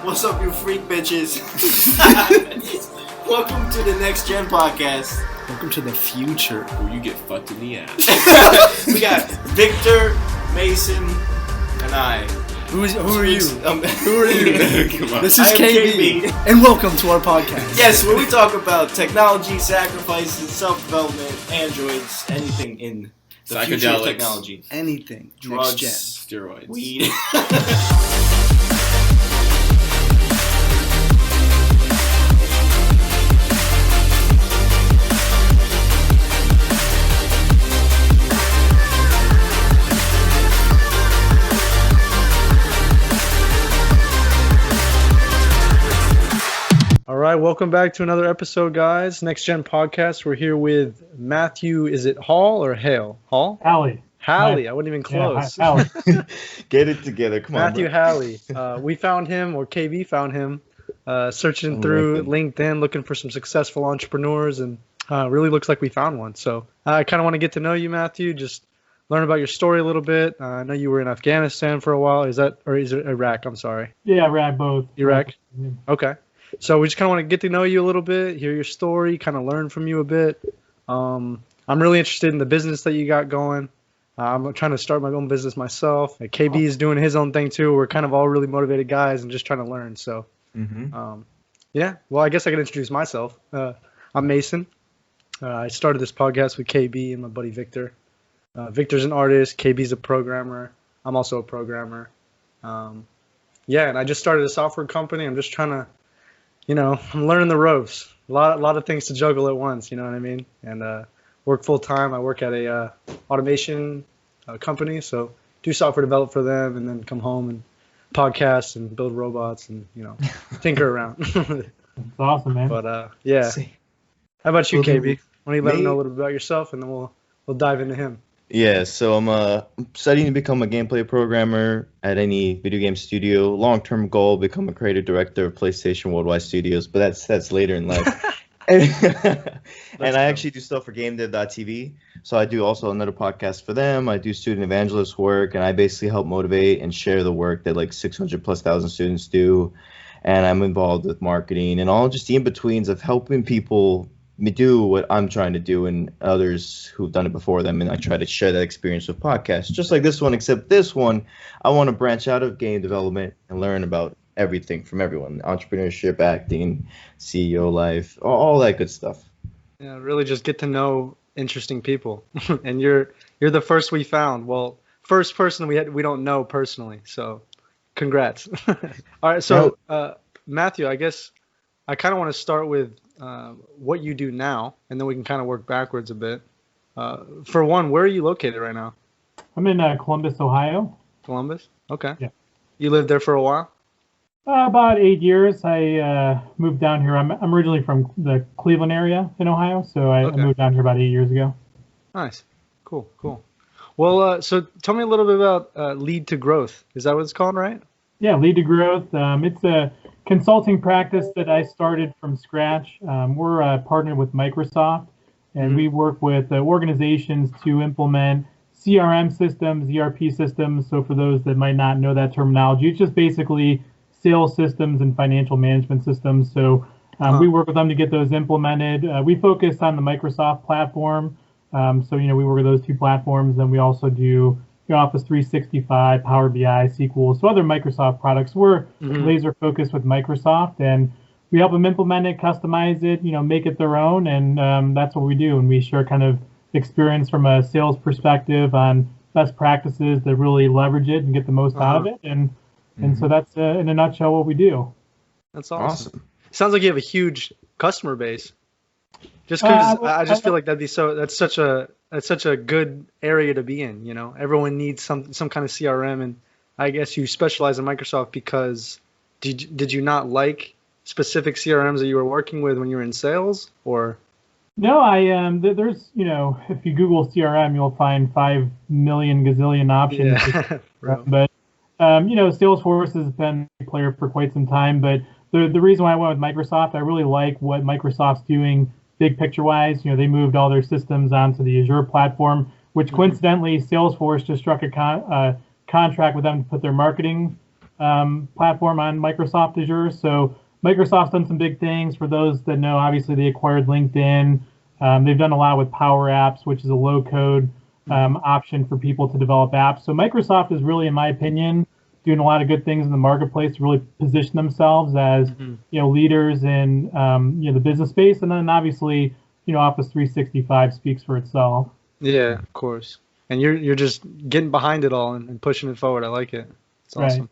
What's up, you freak bitches? Welcome to the Next Gen podcast. Welcome to the future where you get fucked in the ass. We got Victor, Mason, and I. Who are you? Who are you? Come on. This is KB, and welcome to our podcast. Yes, where we talk about technology, sacrifices, self-development, androids, anything in the future of technology. Anything. Drugs, Next gen. Steroids. Weed. All right, welcome back to another episode, guys. Next Gen Podcast. We're here with Matthew. Is it Hall or Hale? Hall? Halle. Halle. I wasn't even close. Yeah, Halle. Get it together. Come on, Matthew Halle. We found him, or KB found him, searching through LinkedIn, looking for some successful entrepreneurs, and really looks like we found one. So I kind of want to get to know you, Matthew, just learn about your story a little bit. I know you were in Afghanistan for a while. Is it Iraq? I'm sorry. Yeah, Iraq, both. Iraq? Yeah. Okay. So we just kind of want to get to know you a little bit, hear your story, kind of learn from you a bit. I'm really interested in the business that you got going. I'm trying to start my own business myself. KB is doing his own thing too. We're kind of all really motivated guys and just trying to learn. So, yeah. Well, I guess I can introduce myself. I'm Mason. I started this podcast with KB and my buddy Victor. Victor's an artist. KB's a programmer. I'm also a programmer. And I just started a software company. I'm just trying to, I'm learning the ropes. A lot of things to juggle at once, you know what I mean? And work full time. I work at a automation company, so do software develop for them, and then come home and podcast and build robots and tinker around. That's awesome, man. But yeah. How about you, KB? Why don't you let him know a little bit about yourself, and then we'll dive into him. Yeah, so I'm studying to become a gameplay programmer at any video game studio. Long-term goal, become a creative director of PlayStation Worldwide Studios, but that's later in life. And I actually do stuff for GameDev.tv, so I do also another podcast for them. I do student evangelist work, and I basically help motivate and share the work that like 600,000+ students do. And I'm involved with marketing and all just the in-betweens of helping people do what I'm trying to do and others who've done it before them, and I try to share that experience with podcasts just like this one, except this one I want to branch out of game development and learn about everything from everyone: entrepreneurship, acting, CEO life, all that good stuff. Yeah, really just get to know interesting people. And you're the first we found. Well, first person we don't know personally, so congrats. All right, so Matthew, I guess I kind of want to start with what you do now, and then we can kind of work backwards a bit. For one, where are you located right now? I'm in Columbus, Ohio. Columbus? Okay. Yeah. You lived there for a while? About 8 years. I moved down here. I'm originally from the Cleveland area in Ohio, so I moved down here about 8 years ago. Nice. Cool. Well, so tell me a little bit about Lead to Growth. Is that what it's called, right? Yeah, Lead to Growth. It's a consulting practice that I started from scratch. We're partnered with Microsoft, and we work with organizations to implement CRM systems, ERP systems. So for those that might not know that terminology, it's just basically sales systems and financial management systems. So we work with them to get those implemented. We focus on the Microsoft platform. So, we work with those two platforms. Then we also do Office 365, Power BI, SQL, so other Microsoft products. We're laser focused with Microsoft, and we help them implement it, customize it, make it their own, and that's what we do. And we share kind of experience from a sales perspective on best practices that really leverage it and get the most out of it. And so that's in a nutshell what we do. That's awesome. Sounds like you have a huge customer base. Just because I just feel like that's such a good area to be in. Everyone needs some kind of CRM, and I guess you specialize in Microsoft because did you not like specific CRMs that you were working with when you were in sales, or? No, there's if you Google CRM, you'll find 5 million gazillion options. Yeah. But Salesforce has been a player for quite some time. But the reason why I went with Microsoft, I really like what Microsoft's doing. Big picture wise, they moved all their systems onto the Azure platform, which coincidentally Salesforce just struck a contract with them to put their marketing platform on Microsoft Azure. So Microsoft's done some big things. For those that know, obviously they acquired LinkedIn. They've done a lot with Power Apps, which is a low-code option for people to develop apps. So Microsoft is really, in my opinion, doing a lot of good things in the marketplace to really position themselves as leaders in the business space. And then obviously, Office 365 speaks for itself. Yeah, of course. And you're just getting behind it all and pushing it forward. I like it. It's awesome.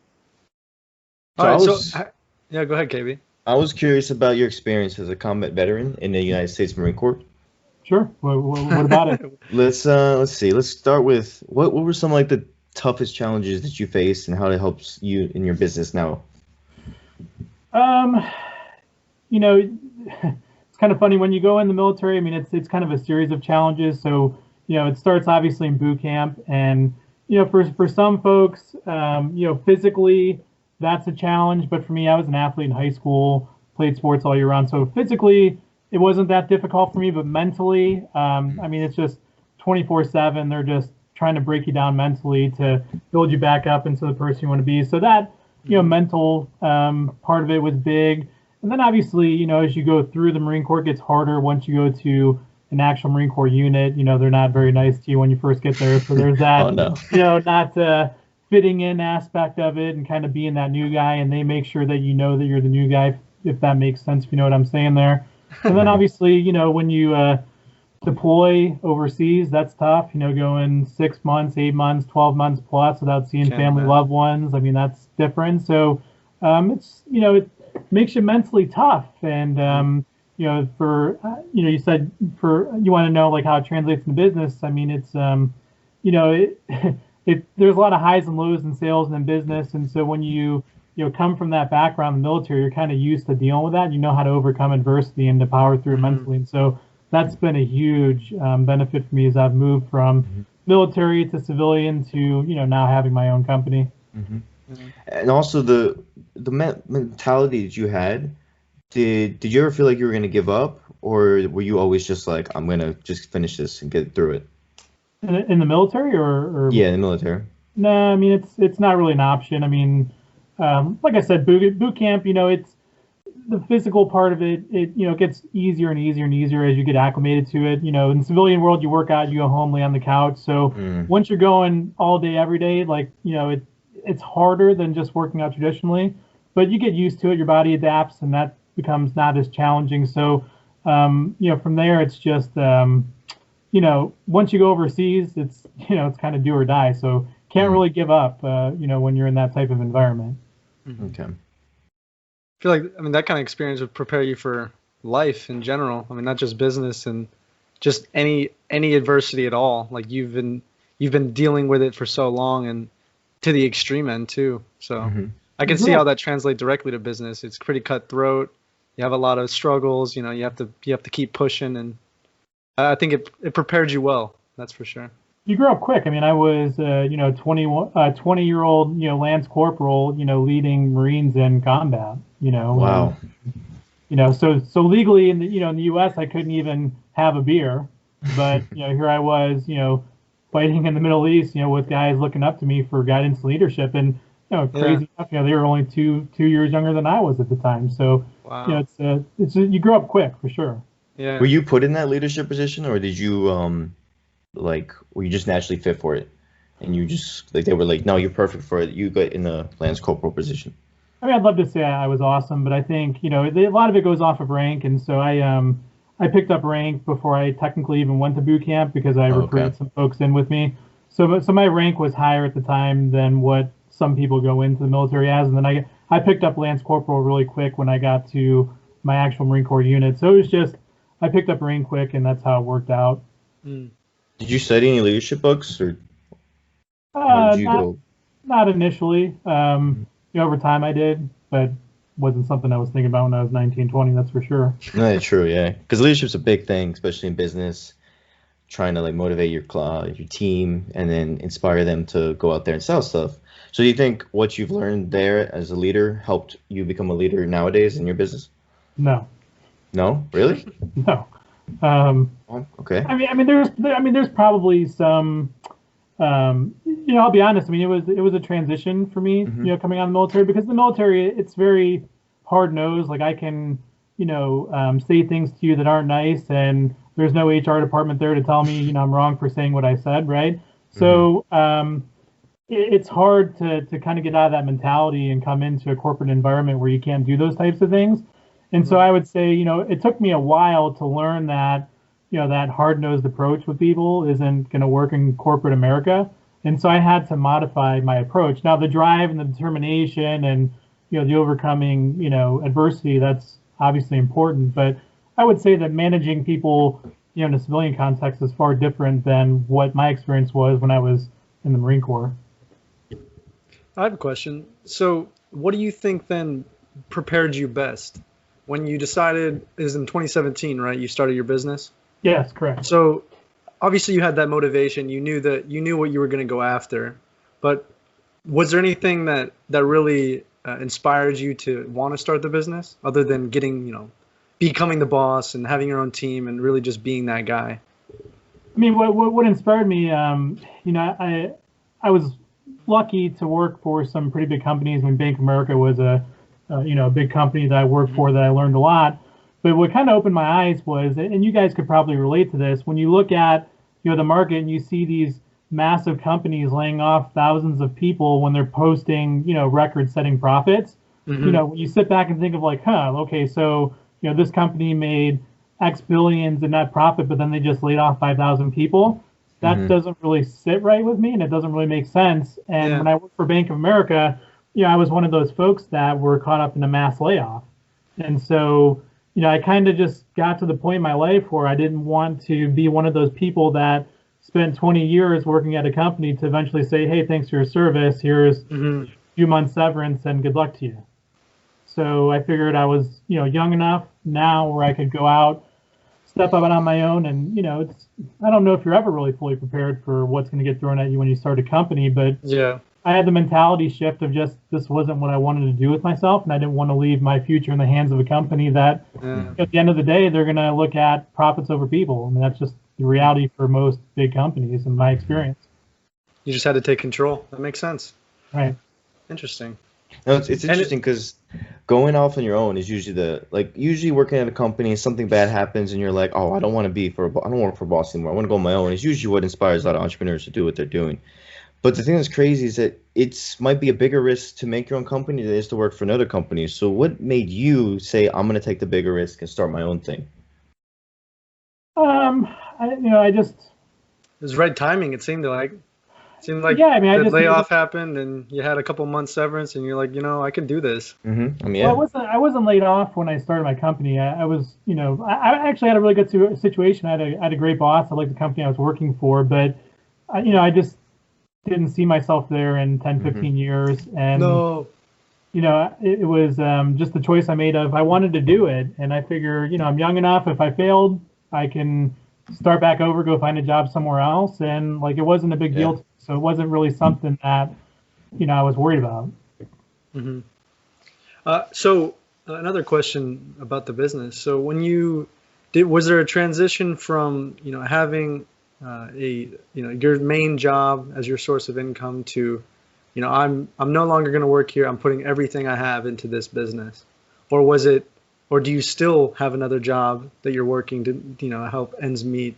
Right. All right, yeah, go ahead, KB. I was curious about your experience as a combat veteran in the United States Marine Corps. Sure. What about it? Let's see. Let's start with what were some like the toughest challenges that you faced and how it helps you in your business now? It's kind of funny when you go in the military. I mean, it's kind of a series of challenges. So, it starts obviously in boot camp, and for some folks, physically that's a challenge. But for me, I was an athlete in high school, played sports all year round. So physically, it wasn't that difficult for me, but mentally, it's just 24/7. They're just trying to break you down mentally to build you back up into the person you want to be. So that, mental part of it was big. And then obviously, as you go through the Marine Corps, it gets harder once you go to an actual Marine Corps unit. They're not very nice to you when you first get there. So there's that, Oh, no. not fitting in aspect of it and kind of being that new guy. And they make sure that that you're the new guy, if that makes sense, if you know what I'm saying there. And then obviously, when you deploy overseas, that's tough, going 6 months, 8 months, 12 months plus without seeing family, loved ones. I mean, that's different. So it's, it makes you mentally tough. And, you said you want to know like how it translates into business. I mean, it's, there's a lot of highs and lows in sales and in business. And so when you come from that background in the military, you're kind of used to dealing with that. You know how to overcome adversity and to power through it mentally. And so that's been a huge benefit for me as I've moved from military to civilian to, now having my own company. And also the mentality that you had, did you ever feel like you were going to give up, or were you always just like, I'm going to just finish this and get through it? In the military or? Yeah, in the military. No, I mean, it's not really an option. I mean, like I said, boot camp, it's the physical part of it. It gets easier and easier and easier as you get acclimated to it. In the civilian world, you work out, you go home, lay on the couch. So once you're going all day, every day, like, it's harder than just working out traditionally, but you get used to it. Your body adapts, and that becomes not as challenging. So, from there, it's just, once you go overseas, it's kind of do or die. So can't really give up, when you're in that type of environment. Okay. I feel like, that kind of experience would prepare you for life in general. I mean, not just business and just any adversity at all. Like you've been dealing with it for so long and to the extreme end too. So I can see how that translates directly to business. It's pretty cutthroat. You have a lot of struggles. You have to keep pushing, and I think it prepared you well. That's for sure. You grew up quick. I mean, I was 20-year-old Lance Corporal, leading Marines in combat. Wow. So legally in the in the U.S. I couldn't even have a beer, but here I was fighting in the Middle East with guys looking up to me for guidance, leadership, and crazy enough, they were only two years younger than I was at the time. So wow. It's you grow up quick for sure. Yeah. Were you put in that leadership position, or did you were you just naturally fit for it, and you just they were like, no, you're perfect for it. You got in the Lance Corporal position. I mean, I'd love to say I was awesome, but I think a lot of it goes off of rank, and so I picked up rank before I technically even went to boot camp because I recruited some folks in with me. So my rank was higher at the time than what some people go into the military as, and then I picked up Lance Corporal really quick when I got to my actual Marine Corps unit. So it was just I picked up rank quick, and that's how it worked out. Did you study any leadership books, or how did you go? Not initially. Over time I did, but wasn't something I was thinking about when I was 19, 20, that's for sure. No, true, yeah. Because leadership's a big thing, especially in business, trying to motivate your team and then inspire them to go out there and sell stuff. So do you think what you've learned there as a leader helped you become a leader nowadays in your business? No. No? Really? No. Okay. I mean, there's probably some I'll be honest. I mean, it was a transition for me, coming out of the military, because the military, it's very hard nosed. Like I can, say things to you that aren't nice, and there's no HR department there to tell me, I'm wrong for saying what I said, right? So it's hard to kind of get out of that mentality and come into a corporate environment where you can't do those types of things. And so I would say, it took me a while to learn that, that hard-nosed approach with people isn't going to work in corporate America. And so I had to modify my approach. Now, the drive and the determination and, the overcoming, adversity, that's obviously important. But I would say that managing people, in a civilian context is far different than what my experience was when I was in the Marine Corps. I have a question. So what do you think then prepared you best? When you decided, it was in 2017, right? You started your business? Yes, correct. So obviously you had that motivation. You knew what you were going to go after. But was there anything that really inspired you to want to start the business other than becoming the boss and having your own team and really just being that guy? I mean, what inspired me, I was lucky to work for some pretty big companies. When Bank of America was a big company that I worked for, that I learned a lot. But what kind of opened my eyes was, and you guys could probably relate to this, when you look at the market and you see these massive companies laying off thousands of people when they're posting record-setting profits. You sit back and think of like, okay, so this company made X billions in net profit, but then they just laid off 5,000 people. That doesn't really sit right with me, and it doesn't really make sense. And when I worked for Bank of America, I was one of those folks that were caught up in a mass layoff. And so, I kind of just got to the point in my life where I didn't want to be one of those people that spent 20 years working at a company to eventually say, hey, thanks for your service. Here's a few months severance and good luck to you. So I figured I was, young enough now where I could go out, step up on my own. And, I don't know if you're ever really fully prepared for what's going to get thrown at you when you start a company, but I had the mentality shift of just, this wasn't what I wanted to do with myself. And I didn't want to leave my future in the hands of a company that at the end of the day, they're going to look at profits over people. I mean, that's just the reality for most big companies in my experience. You just had to take control. That makes sense. Right. Interesting. No, it's interesting because going off on your own is usually usually working at a company, something bad happens and you're like, oh, I don't want to work for a boss anymore. I want to go on my own. It's usually what inspires a lot of entrepreneurs to do what they're doing. But the thing that's crazy is that it might be a bigger risk to make your own company than it is to work for another company. So what made you say, I'm going to take the bigger risk and start my own thing? It was right timing. It seemed like the layoff happened and you had a couple months severance and you're like, I can do this. Well, I wasn't laid off when I started my company. I was, I actually had a really good situation. I had a great boss. I liked the company I was working for, but I just didn't see myself there in 10, 15 years. And, it was just the choice I made of, I wanted to do it. And I figure, I'm young enough. If I failed, I can start back over, go find a job somewhere else. And it wasn't a big deal to me. So it wasn't really something that, I was worried about. So another question about the business. So when was there a transition from, having your main job as your source of income to, I'm no longer going to work here. I'm putting everything I have into this business, or do you still have another job that you're working to, help ends meet?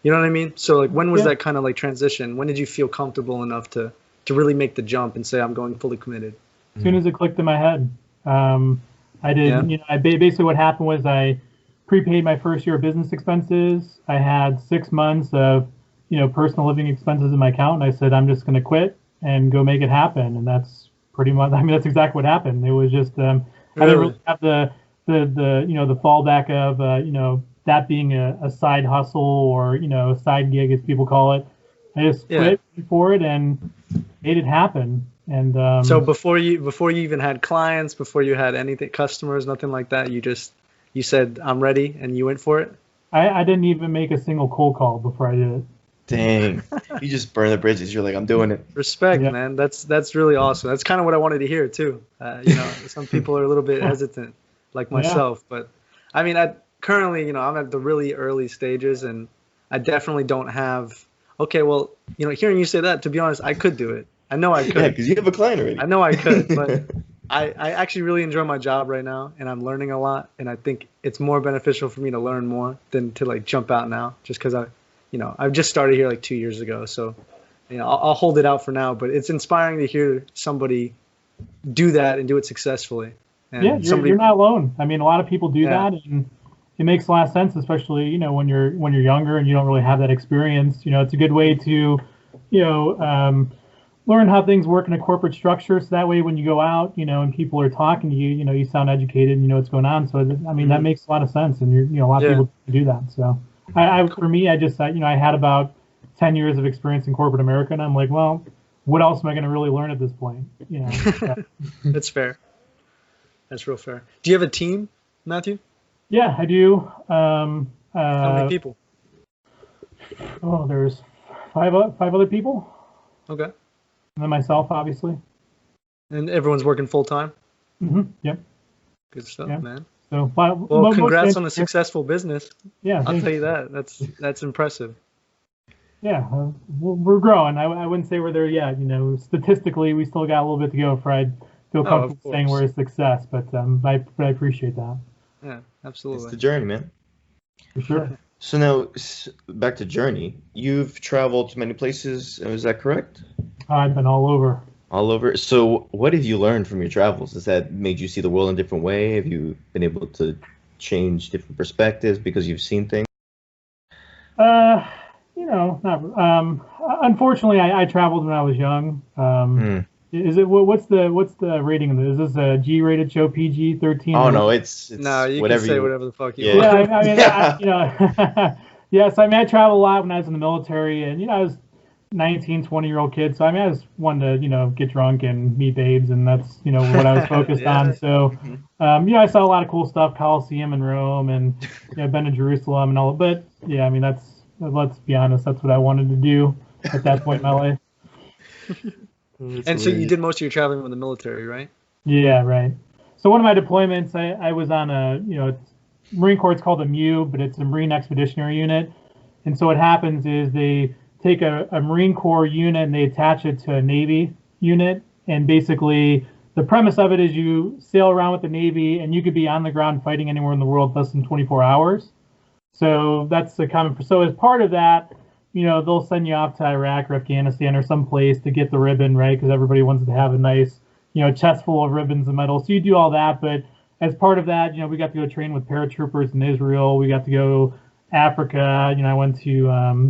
You know what I mean? So when was that kind of transition? When did you feel comfortable enough to really make the jump and say, I'm going fully committed? As soon as it clicked in my head, I did, basically what happened was I prepaid my first year of business expenses. I had 6 months of, personal living expenses in my account. And I said, I'm just going to quit and go make it happen. And that's pretty much, that's exactly what happened. It was just, I didn't really have the fallback of, that being a side hustle or, a side gig as people call it. I just quit for it and made it happen. And so before you even had clients, before you had anything, customers, nothing like that, you said, I'm ready, and you went for it? I didn't even make a single cold call before I did it. Dang. You just burn the bridges. You're like, I'm doing it. Respect, man. That's really awesome. That's kind of what I wanted to hear too. Some people are a little bit hesitant, like myself, but I mean, currently, I'm at the really early stages, and I definitely don't have okay, well, hearing you say that, to be honest, I could do it. I know I could. Yeah, because you have a client already. I know I could, but I actually really enjoy my job right now, and I'm learning a lot, and I think it's more beneficial for me to learn more than to like jump out now, just because I've just started here like 2 years ago, so I'll hold it out for now. But it's inspiring to hear somebody do that and do it successfessfully. And yeah, you're not alone. I mean, a lot of people do that, and it makes a lot of sense, especially when you're younger and you don't really have that experience. It's a good way to learn how things work in a corporate structure, so that way when you go out, and people are talking to you, you sound educated, and you know what's going on. So I mean, that makes a lot of sense, and a lot of people do that. So for me, I just I had about 10 years of experience in corporate America, and I'm like, well, what else am I going to really learn at this point? That's fair. That's real fair. Do you have a team, Matthew? Yeah, I do. How many people? Oh, there's five other people. Okay. And then myself, obviously. And everyone's working full time? Mm-hmm. Yep. Good stuff, yeah. man. So, well, congrats on a successful business. Yeah. I'll tell you that. That's impressive. Yeah, we're growing. I wouldn't say we're there yet. Statistically, we still got a little bit to go for I'd feel comfortable saying we're a success, but I appreciate that. Yeah, absolutely. It's the journey, man. For sure. So now, back to journey. You've traveled to many places, is that correct? I've been all over. All over. So what have you learned from your travels? Has that made you see the world in a different way? Have you been able to change different perspectives because you've seen things? Not. Unfortunately, I traveled when I was young. Is it what's the rating of this? Is this a G-rated show, PG-13? Oh no, it's no. You whatever can say whatever the fuck you want. want. I yes. I mean, I traveled a lot when I was in the military, and I was 19, 20-year-old kid. So I mean, I just wanted to get drunk and meet babes, and that's what I was focused on. So I saw a lot of cool stuff, Colosseum in Rome, and I've been to Jerusalem and all. But yeah, I mean, let's be honest, that's what I wanted to do at that point in my life. And so you did most of your traveling with the military, right? Yeah, right. So one of my deployments, I was on Marine Corps. It's called a MU, but it's a Marine Expeditionary Unit. And so what happens is they take a Marine Corps unit and they attach it to a Navy unit. And basically, the premise of it is you sail around with the Navy, and you could be on the ground fighting anywhere in the world less than 24 hours. So that's the common. So as part of that, they'll send you off to Iraq or Afghanistan or someplace to get the ribbon, right? Because everybody wants to have a nice, chest full of ribbons and medals. So you do all that, but as part of that, we got to go train with paratroopers in Israel. We got to go Africa. I went to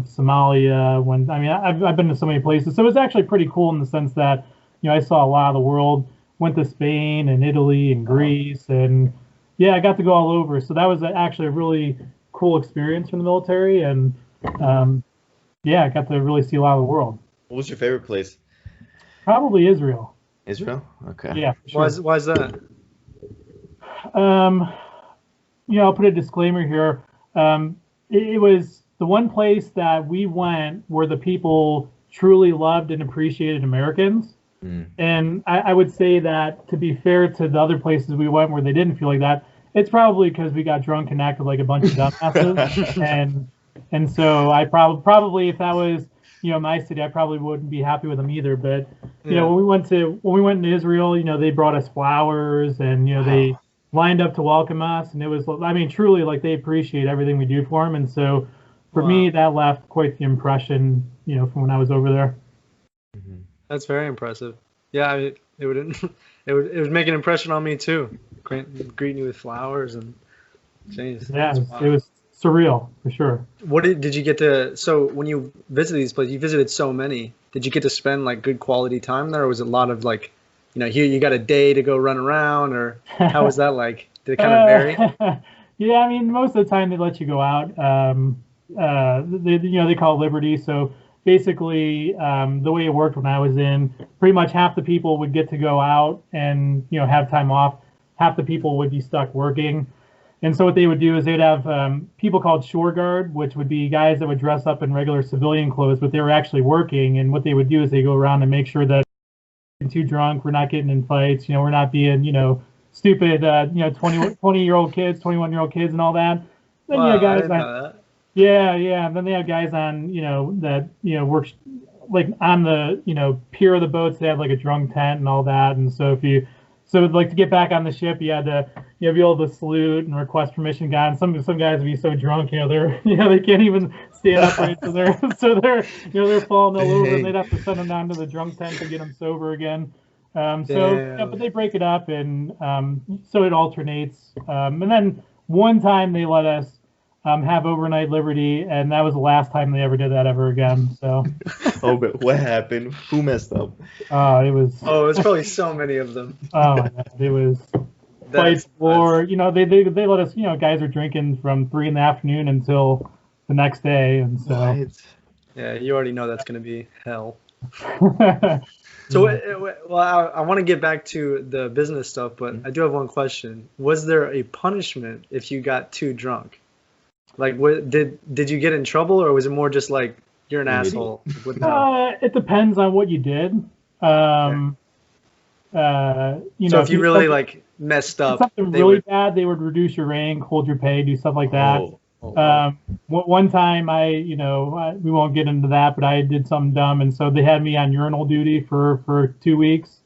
Somalia. I've been to so many places. So it was actually pretty cool in the sense that, I saw a lot of the world. Went to Spain and Italy and Greece, and yeah, I got to go all over. So that was actually a really cool experience from the military, and I got to really see a lot of the world. What was your favorite place? Probably Israel. Israel? Okay. Yeah. Sure. Why is that? I'll put a disclaimer here. It was the one place that we went where the people truly loved and appreciated Americans. And I would say that, to be fair to the other places we went where they didn't feel like that, it's probably because we got drunk and acted like a bunch of dumbasses. and so I probably if that was my city, I probably wouldn't be happy with them either. But when we went to Israel, they brought us flowers, and they lined up to welcome us, and it was, truly, like, they appreciate everything we do for them. And so for me, that left quite the impression from when I was over there. That's very impressive. Yeah, it would make an impression on me too. Greeting you with flowers and jeez. Yeah, it was surreal for sure. What did you get to? So when you visited these places, you visited so many. Did you get to spend like good quality time there, or was it a lot of like, here you got a day to go run around, or how was that like? Did it kind of vary? Yeah, most of the time they let you go out. They call it Liberty. So basically, the way it worked when I was in, pretty much half the people would get to go out and have time off. Half the people would be stuck working. And so what they would do is they'd have people called shore guard, which would be guys that would dress up in regular civilian clothes, but they were actually working. And what they would do is they go around and make sure that we're not too drunk, we're not getting in fights, we're not being, stupid, 20-year-old kids, 21-year-old kids and all that. Then Wow, guys, I didn't know that. Yeah, yeah. And then they have guys on, that, works like on the, pier of the boats. They have like a drunk tent and all that. And so like to get back on the ship, you had to, be able to salute and request permission. God, and some guys would be so drunk, they're, they can't even stand upright. So they're falling all over, and they'd have to send them down to the drunk tent to get them sober again. But they break it up, and so it alternates. And then one time they let us have overnight liberty, and that was the last time they ever did that ever again. So. Oh, but what happened? Who messed up? It was. Oh, it's probably so many of them. Oh, my God, it was. Fight war. They let us. Guys are drinking from 3 p.m. until the next day, and so. Right. Yeah, you already know that's gonna be hell. So, I want to get back to the business stuff, but I do have one question. Was there a punishment if you got too drunk? Like, did you get in trouble, or was it more just like you're an asshole? It depends on what you did. So if you really like messed up, something really bad, they would reduce your rank, hold your pay, do stuff like that. One time we won't get into that, but I did something dumb, and so they had me on urinal duty for 2 weeks.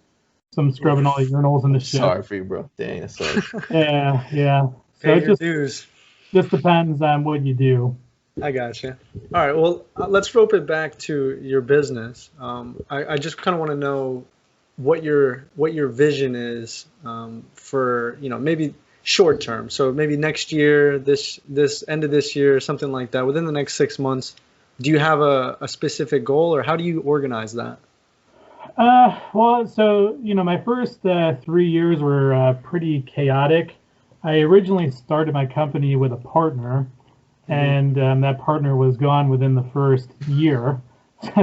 So I'm scrubbing all the urinals in the ship. Sorry for you, bro. Dang, that sucks. Yeah. So it just depends on what you do. I gotcha. All right, well, let's rope it back to your business. I just kind of want to know what your vision is for maybe short term. So maybe next year, this end of this year, something like that. Within the next 6 months, do you have a specific goal, or how do you organize that? Well, so my first 3 years were pretty chaotic. I originally started my company with a partner, and that partner was gone within the first year.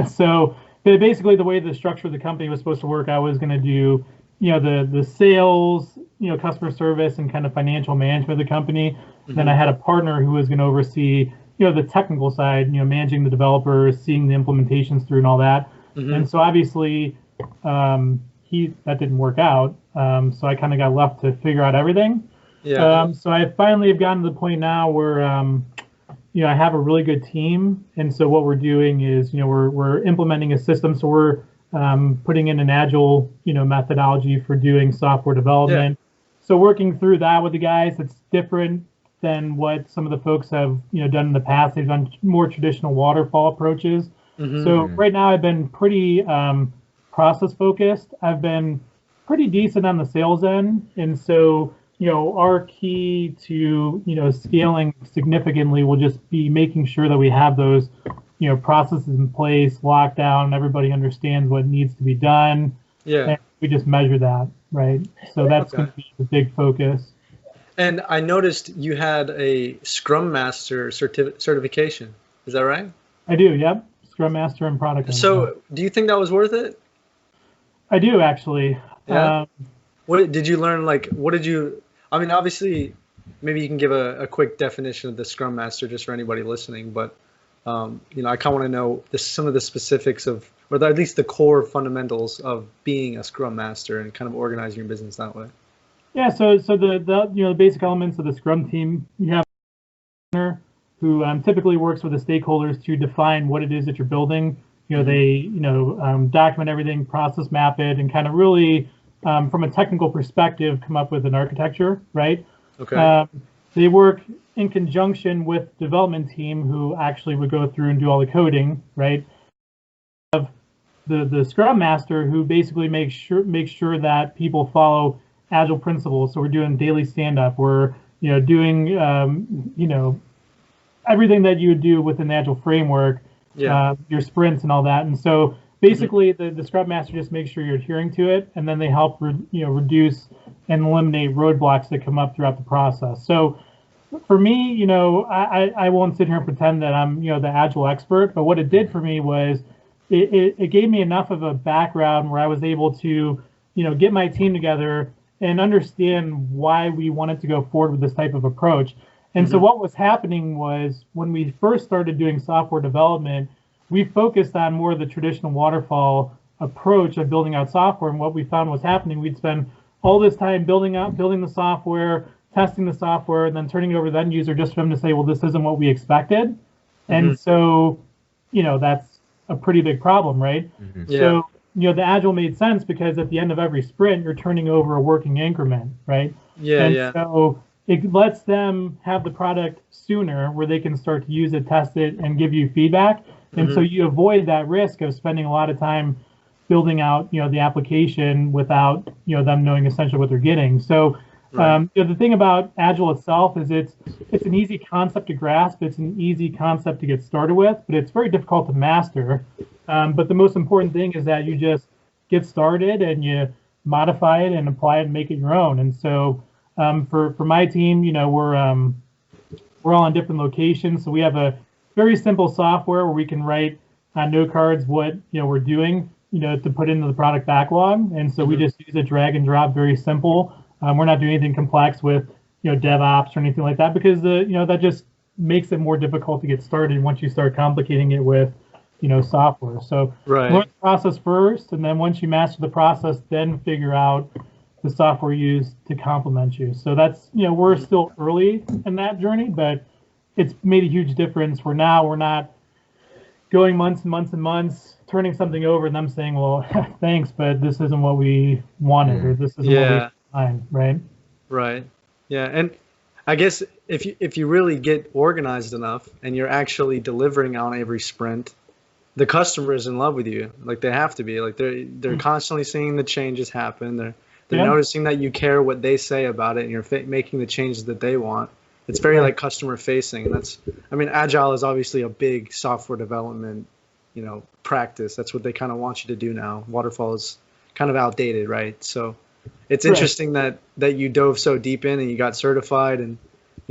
So basically, the way the structure of the company was supposed to work, I was going to do, the sales, customer service, and kind of financial management of the company. Then I had a partner who was going to oversee, the technical side, managing the developers, seeing the implementations through, and all that. And so obviously, that didn't work out. So I kind of got left to figure out everything. Yeah. So I finally have gotten to the point now where, I have a really good team. And so what we're doing is, we're implementing a system. So we're putting in an Agile, methodology for doing software development. Yeah. So working through that with the guys, it's different than what some of the folks have, done in the past. They've done more traditional waterfall approaches. So right now I've been pretty process focused. I've been pretty decent on the sales end. And so, our key to, scaling significantly will just be making sure that we have those, processes in place, locked down, everybody understands what needs to be done. Yeah. And we just measure that, right? So that's going to be the big focus. And I noticed you had a Scrum Master certification. Is that right? I do, yep. Scrum Master and Product Owner. So do you think that was worth it? I do, actually. Yeah. What did you learn? Obviously, maybe you can give a quick definition of the Scrum Master just for anybody listening, but I kind of want to know some of the specifics of, or at least the core fundamentals of being a Scrum Master and kind of organizing your business that way. Yeah, so the basic elements of the Scrum team, you have a owner who typically works with the stakeholders to define what it is that you're building. They document everything, process map it, and kind of really from a technical perspective, come up with an architecture, right? Okay. They work in conjunction with development team who actually would go through and do all the coding, right? The Scrum Master who basically makes sure that people follow Agile principles. So we're doing daily stand-up. We're doing everything that you would do with an Agile framework, your sprints and all that. And so basically, the Scrum Master just makes sure you're adhering to it, and then they help reduce and eliminate roadblocks that come up throughout the process. So for me, I won't sit here and pretend that I'm the Agile expert, but what it did for me was it gave me enough of a background where I was able to get my team together and understand why we wanted to go forward with this type of approach. And so what was happening was when we first started doing software development, we focused on more of the traditional waterfall approach of building out software. And what we found was happening, we'd spend all this time building the software, testing the software, and then turning it over to the end user just for them to say, well, this isn't what we expected. And so, that's a pretty big problem, right? Yeah. So, the Agile made sense because at the end of every sprint, you're turning over a working increment, right? Yeah, And yeah. so it lets them have the product sooner where they can start to use it, test it, and give you feedback. And so you avoid that risk of spending a lot of time building out, the application without, them knowing essentially what they're getting. So, the thing about Agile itself is it's an easy concept to grasp. It's an easy concept to get started with, but it's very difficult to master. But the most important thing is that you just get started and you modify it and apply it and make it your own. And so for my team, we're all in different locations. So we have a very simple software where we can write on note cards what we're doing, to put into the product backlog. And so we just use a drag and drop, very simple. We're not doing anything complex with DevOps or anything like that because that just makes it more difficult to get started once you start complicating it with software. So learn the process first, and then once you master the process, then figure out the software used to complement you. So that's we're still early in that journey, but it's made a huge difference. We're not going months and months and months turning something over and them saying, well, thanks, but this isn't what we wanted, or this isn't what we designed, right? Right. Yeah, and I guess if you really get organized enough and you're actually delivering on every sprint, the customer is in love with you. Like they have to be. Like they're constantly seeing the changes happen. They're noticing that you care what they say about it, and you're making the changes that they want. It's very like customer facing. And Agile is obviously a big software development, practice. That's what they kind of want you to do now. Waterfall is kind of outdated, right? So it's interesting that you dove so deep in and you got certified. And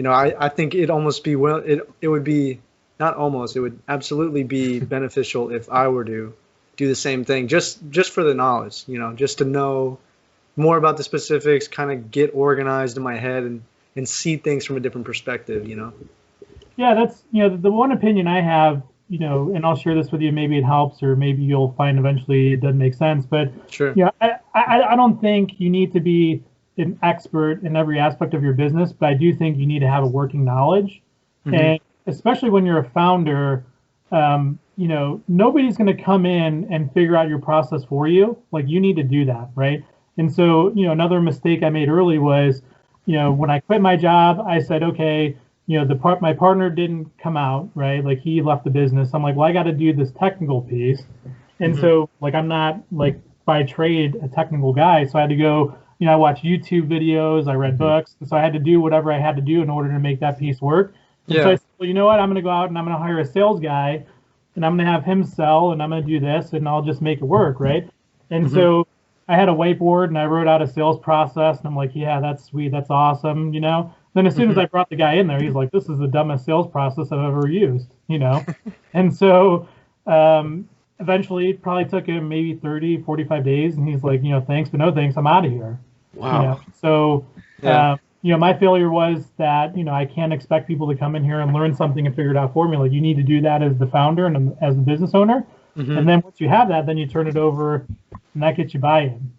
I think it would be not almost, it would absolutely be beneficial if I were to do the same thing, just for the knowledge, just to know more about the specifics, kind of get organized in my head and see things from a different perspective, Yeah, that's, the one opinion I have, and I'll share this with you. Maybe it helps, or maybe you'll find eventually it doesn't make sense. But sure. I don't think you need to be an expert in every aspect of your business, but I do think you need to have a working knowledge. And especially when you're a founder, nobody's going to come in and figure out your process for you. Like you need to do that, right? And so, another mistake I made early was, when I quit my job, I said, okay, my partner didn't come out, right? Like he left the business. I'm like, well, I got to do this technical piece. And so like, I'm not like by trade a technical guy. So I had to go, I watched YouTube videos, I read books. And so I had to do whatever I had to do in order to make that piece work. And so I said, well, you know what? I'm going to go out and I'm going to hire a sales guy and I'm going to have him sell and I'm going to do this and I'll just make it work, right? And so I had a whiteboard and I wrote out a sales process and I'm like, yeah, that's sweet. That's awesome. Then as soon as I brought the guy in there, he's like, this is the dumbest sales process I've ever used, And so eventually it probably took him maybe 30, 45 days. And he's like, thanks, but no thanks. I'm out of here. Wow. So, my failure was that, I can't expect people to come in here and learn something and figure it out for me. Like you need to do that as the founder and as the business owner. And then once you have that, then you turn it over and that gets you buy-in.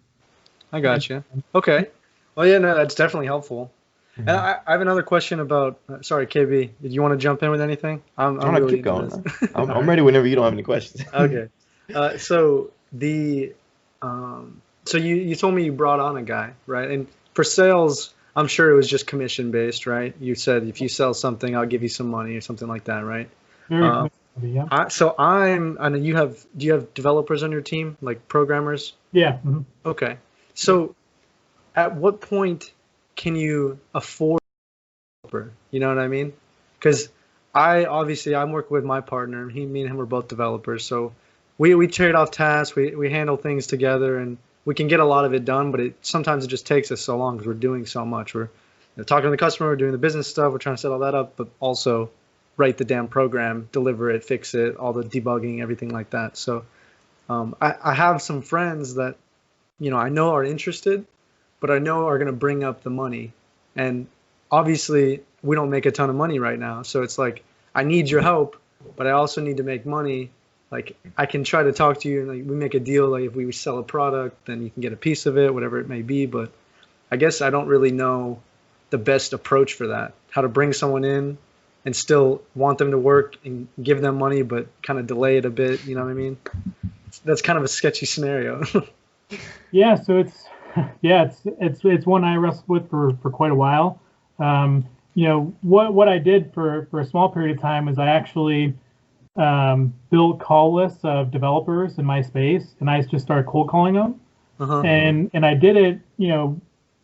I got you. Okay. Well, yeah, no, that's definitely helpful. And I have another question about. Sorry, KB. Did you want to jump in with anything? I'm really keep going. I'm ready whenever you don't have any questions. Okay. So you told me you brought on a guy, right? And for sales, I'm sure it was just commission based, right? You said if you sell something, I'll give you some money or something like that, right? Very yeah. I know you have. Do you have developers on your team, like programmers? Yeah. Okay. So, at what point can you afford a developer? You know what I mean? Because I'm working with my partner. Me and him are both developers, so we trade off tasks. We handle things together, and we can get a lot of it done. But sometimes it just takes us so long because we're doing so much. We're talking to the customer, we're doing the business stuff, we're trying to set all that up, but also write the damn program, deliver it, fix it, all the debugging, everything like that. So I have some friends that I know are interested, but I know are going to bring up the money. And obviously we don't make a ton of money right now. So it's like, I need your help, but I also need to make money. Like I can try to talk to you and like we make a deal. Like if we sell a product, then you can get a piece of it, whatever it may be. But I guess I don't really know the best approach for that, how to bring someone in and still want them to work and give them money, but kind of delay it a bit. You know what I mean? That's kind of a sketchy scenario. Yeah, so it's one I wrestled with for quite a while. What I did for a small period of time was I actually built call lists of developers in my space, and I just started cold calling them. And I did it,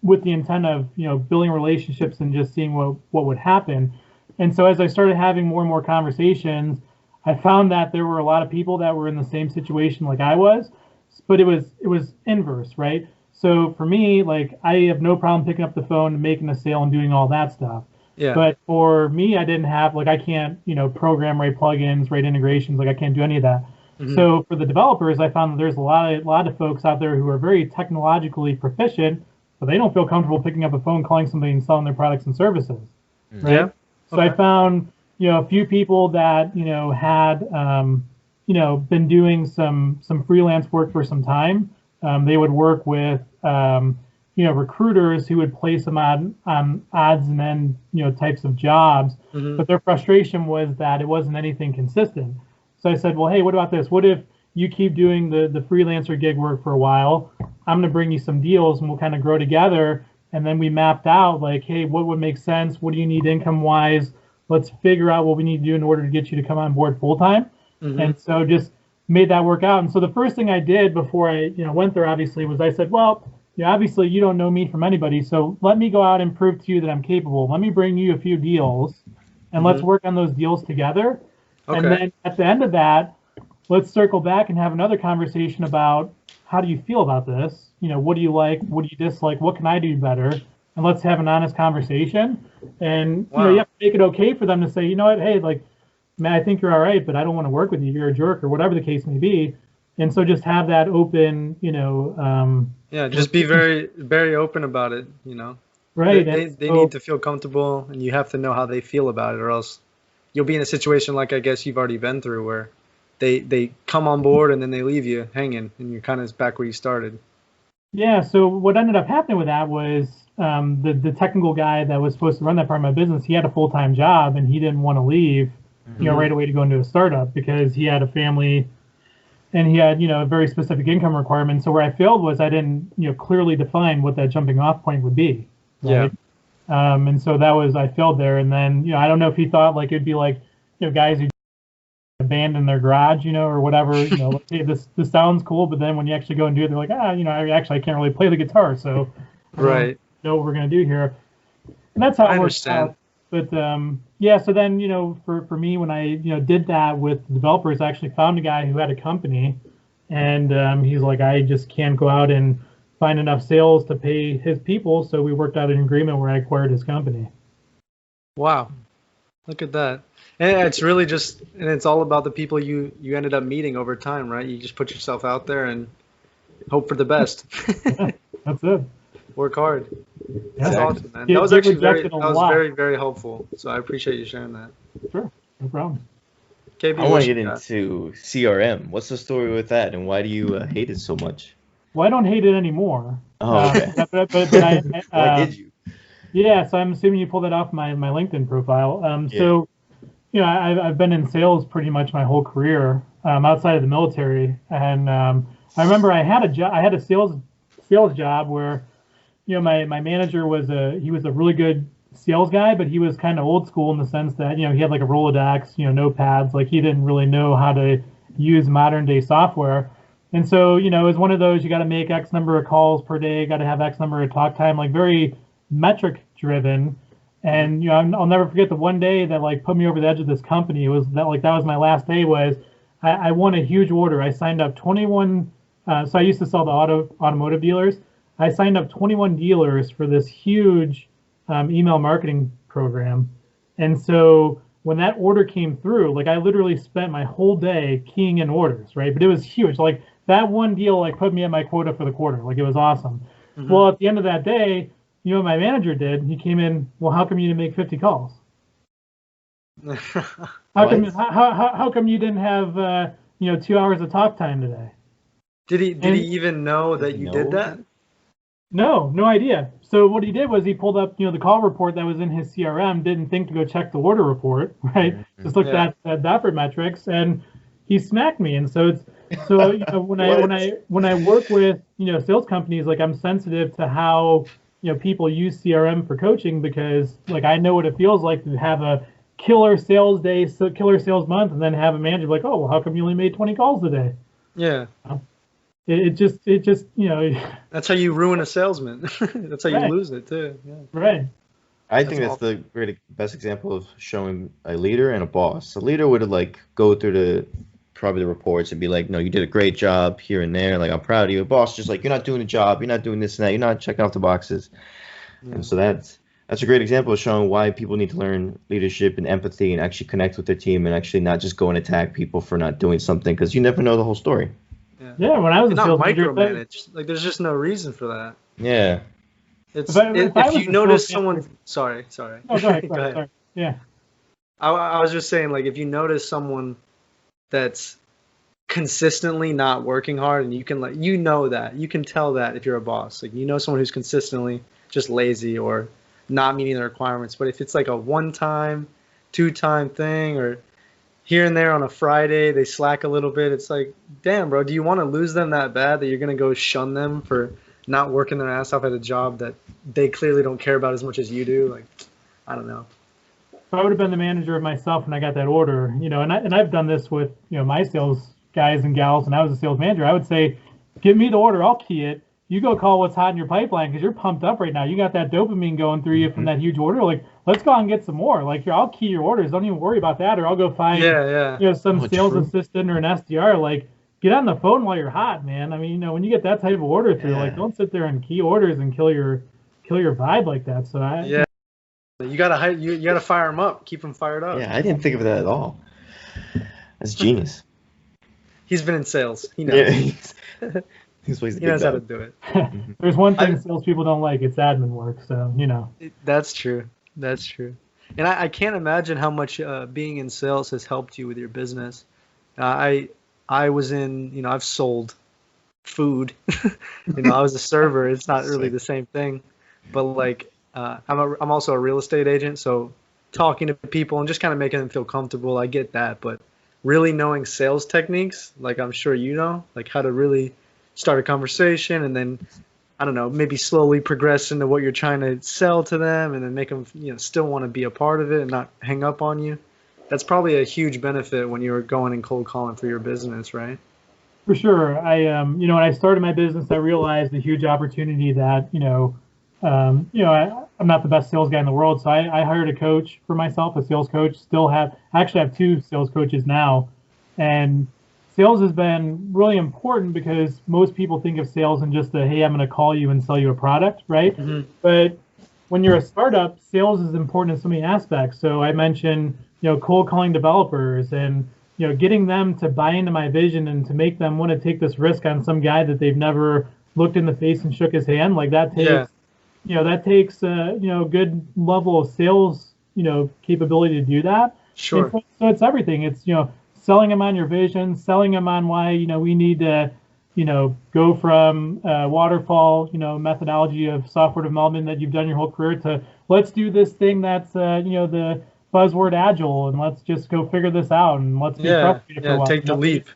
with the intent of, building relationships and just seeing what would happen. And so as I started having more and more conversations, I found that there were a lot of people that were in the same situation like I was, but it was inverse, right? So for me, like, I have no problem picking up the phone and making a sale and doing all that stuff. Yeah. But for me, I didn't have, like, I can't, program, write plugins, write integrations, like I can't do any of that. So for the developers, I found that there's a lot of folks out there who are very technologically proficient, but they don't feel comfortable picking up a phone, calling somebody and selling their products and services, right? Yeah. So I found, a few people that, had, been doing some freelance work for some time. They would work with, recruiters who would place them on odds and end, types of jobs. But their frustration was that it wasn't anything consistent. So I said, well, hey, what about this? What if you keep doing the freelancer gig work for a while? I'm going to bring you some deals and we'll kind of grow together. And then we mapped out, like, hey, what would make sense? What do you need income-wise? Let's figure out what we need to do in order to get you to come on board full-time. And so just made that work out. And so the first thing I did before I went there, obviously, was I said, well, obviously you don't know me from anybody, so let me go out and prove to you that I'm capable. Let me bring you a few deals, and let's work on those deals together. Okay. And then at the end of that, let's circle back and have another conversation about how do you feel about this? What do you like? What do you dislike? What can I do better? And let's have an honest conversation. And you have to make it okay for them to say, you know what, hey, like, man, I think you're all right, but I don't want to work with you. You're a jerk, or whatever the case may be. And so just have that open, just be very, very open about it, Right. They need to feel comfortable, and you have to know how they feel about it, or else you'll be in a situation like I guess you've already been through, where they come on board and then they leave you hanging, and you're kind of back where you started. Yeah, so what ended up happening with that was the technical guy that was supposed to run that part of my business, he had a full-time job, and he didn't want to leave, right away to go into a startup, because he had a family and he had, a very specific income requirement. So where I failed was I didn't, clearly define what that jumping off point would be. Right? Yeah. And so I failed there. And then, I don't know if he thought like it'd be like, guys who abandon their garage, or whatever, like, hey, this sounds cool, but then when you actually go and do it, they're like, I can't really play the guitar, so I don't know what we're gonna do here. And that's how it works out. But so then, for me, when I did that with the developers, I actually found a guy who had a company, and he's like, I just can't go out and find enough sales to pay his people, so we worked out an agreement where I acquired his company. Wow, look at that. And it's really it's all about the people you ended up meeting over time, right? You just put yourself out there and hope for the best. Yeah, that's it. Work hard. Yeah. That's awesome, man. That was actually very, very helpful. So I appreciate you sharing that. Sure, no problem. KB, I want to get into CRM. What's the story with that, and why do you hate it so much? Well, I don't hate it anymore. Oh, okay. But Why did you? Yeah, so I'm assuming you pulled that off my LinkedIn profile. So, I've been in sales pretty much my whole career, outside of the military, and I remember I had a sales job where, my manager was a really good sales guy, but he was kind of old school in the sense that, he had like a Rolodex, notepads, like he didn't really know how to use modern day software. And so, it was one of those, you got to make X number of calls per day, got to have X number of talk time, like very metric driven. And, I'll never forget the one day that like put me over the edge of this company. It was that was my last day. Was I won a huge order. I signed up 21. So I used to sell to automotive dealers. I signed up 21 dealers for this huge email marketing program. And so when that order came through, like I literally spent my whole day keying in orders, right? But it was huge. Like that one deal like put me at my quota for the quarter. Like it was awesome. Well, at the end of that day, what my manager did? He came in, well, how come you didn't make 50 calls? How come you didn't have 2 hours of talk time today? Did he even know that you did that? No, no idea. So what he did was he pulled up, the call report that was in his CRM, didn't think to go check the order report, right? Just looked Yeah. at Dapper metrics, and he smacked me. And so when I work with sales companies, like I'm sensitive to how people use CRM for coaching, because like I know what it feels like to have a killer sales day, so killer sales month, and then have a manager be like, oh, well, how come you only made 20 calls today? Yeah. It just That's how you ruin a salesman. That's how you Right. lose it too. Yeah. right. I think that's the best example of showing a leader and a boss. A leader would like go through probably the reports and be like, no, you did a great job here and there. Like, I'm proud of you. A boss just like, you're not doing the job. You're not doing this and that. You're not checking off the boxes. Yeah. And so that's a great example of showing why people need to learn leadership and empathy and actually connect with their team and actually not just go and attack people for not doing something, because you never know the whole story. Yeah, when I was a Not sales manager, micromanage. Like, there's just no reason for that. Yeah. It's If I was if you a notice sales someone. manager- Sorry. Oh, go ahead. Go ahead. Sorry. Yeah. I was just saying, like, if you notice someone that's consistently not working hard, and you can like, that you can tell that if you're a boss, like, someone who's consistently just lazy or not meeting the requirements. But if it's like a 1-time, 2-time thing, or here and there on a Friday they slack a little bit, it's like, damn, bro, do you want to lose them that bad that you're gonna go shun them for not working their ass off at a job that they clearly don't care about as much as you do? Like, I don't know. If I would have been the manager of myself when I got that order, and I've done this with my sales guys and gals, and I was a sales manager, I would say, give me the order, I'll key it. You go call what's hot in your pipeline, because you're pumped up right now. You got that dopamine going through you from that huge order. Like, let's go out and get some more. Like, here, I'll key your orders. Don't even worry about that. Or I'll go find some sales assistant or an SDR. Like, get on the phone while you're hot, man. I mean, when you get that type of order through, like, don't sit there and key orders and kill your vibe like that. So You gotta fire them up, keep them fired up. Yeah, I didn't think of that at all. That's genius. He's been in sales. He knows. Yeah, he knows how to do it. There's one thing salespeople don't like. It's admin work. So That's true. That's true. And I can't imagine how much being in sales has helped you with your business. I was in, I've sold food. I was a server. It's not really the same thing, but like I'm also a real estate agent, so talking to people and just kind of making them feel comfortable, I get that. But really knowing sales techniques, like I'm sure like how to really start a conversation and then, I don't know, maybe slowly progress into what you're trying to sell to them, and then make them still want to be a part of it and not hang up on you. That's probably a huge benefit when you're going and cold calling for your business, right? For sure. When I started my business, I realized the huge opportunity that, I'm not the best sales guy in the world. So I hired a coach for myself, a sales coach. I actually have 2 sales coaches now. And sales has been really important because most people think of sales in just hey, I'm going to call you and sell you a product, right? Mm-hmm. But when you're a startup, sales is important in so many aspects. So I mentioned, cold calling developers and, getting them to buy into my vision and to make them want to take this risk on some guy that they've never looked in the face and shook his hand. Like that takes, a good level of sales, capability to do that. Sure. So it's everything. It's, selling them on your vision, selling them on why, we need to, go from waterfall, methodology of software development that you've done your whole career to let's do this thing that's, the buzzword Agile, and let's just go figure this out and let's be frustrated for a while. Take the leap.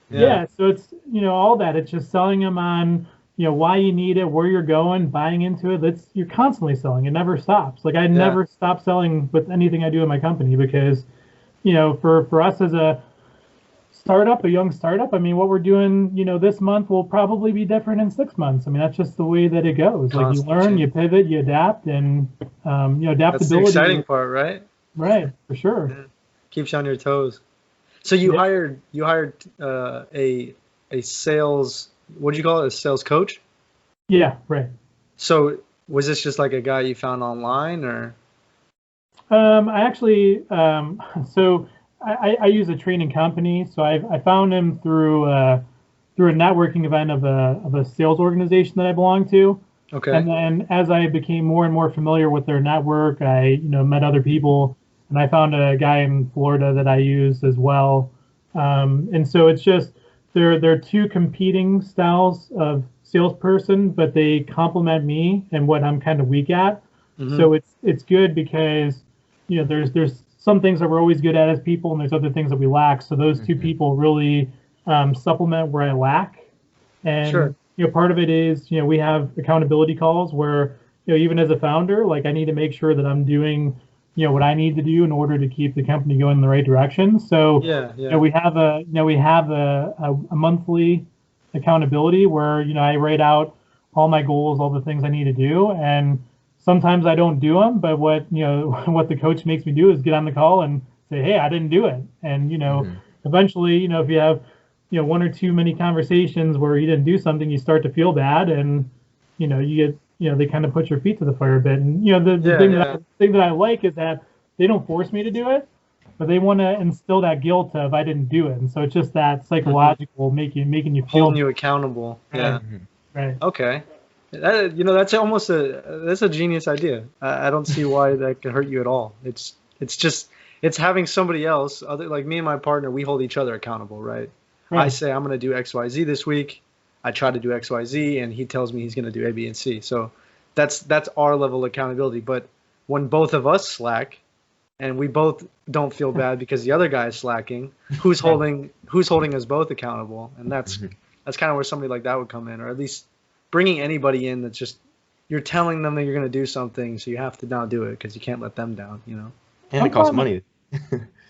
Yeah. So it's, all that. It's just selling them on, why you need it, where you're going, buying into it. You're constantly selling. It never stops. Like I never stop selling with anything I do in my company because, for us as a young startup, I mean, what we're doing, this month will probably be different in 6 months. I mean, that's just the way that it goes. Like you learn, you pivot, you adapt, and adaptability. That's the exciting part, right? Right, for sure. Yeah. Keeps you on your toes. So you hired a sales, what do you call it? A sales coach? Yeah, right. So was this just like a guy you found online, or? I actually, so I use a training company. So I found him through a networking event of a sales organization that I belong to. Okay. And then as I became more and more familiar with their network, I met other people, and I found a guy in Florida that I use as well. And so it's just there are 2 competing styles of salesperson, but they complement me and what I'm kind of weak at. So it's good because, you know, there's some things that we're always good at as people, and there's other things that we lack. So those two people really supplement where I lack. And you know, part of it is, you know, we have accountability calls where, you know, even as a founder, like I need to make sure that I'm doing, you know, what I need to do in order to keep the company going in the right direction. So you know, we have a monthly accountability where, you know, I write out all my goals, all the things I need to do, and sometimes I don't do them, but what the coach makes me do is get on the call and say, hey, I didn't do it. And, you know, eventually, you know, if you have, you know, one or too many conversations where you didn't do something, you start to feel bad, and, you know, you get, you know, they kind of put your feet to the fire a bit. And, you know, the thing that I like is that they don't force me to do it, but they want to instill that guilt of I didn't do it. And so it's just that psychological making you feel holding you accountable. Yeah. Right. Okay. That, you know, that's a genius idea. I don't see why that can hurt you at all. It's just having somebody else, other like me and my partner, we hold each other accountable, right? I say I'm going to do XYZ this week. I try to do XYZ, and he tells me he's going to do A, B, and C. So that's our level of accountability. But when both of us slack, and we both don't feel bad because the other guy is slacking, who's holding us both accountable? And that's kind of where somebody like that would come in, or at least bringing anybody in that's just, you're telling them that you're going to do something, so you have to now do it because you can't let them down, you know? And it costs money.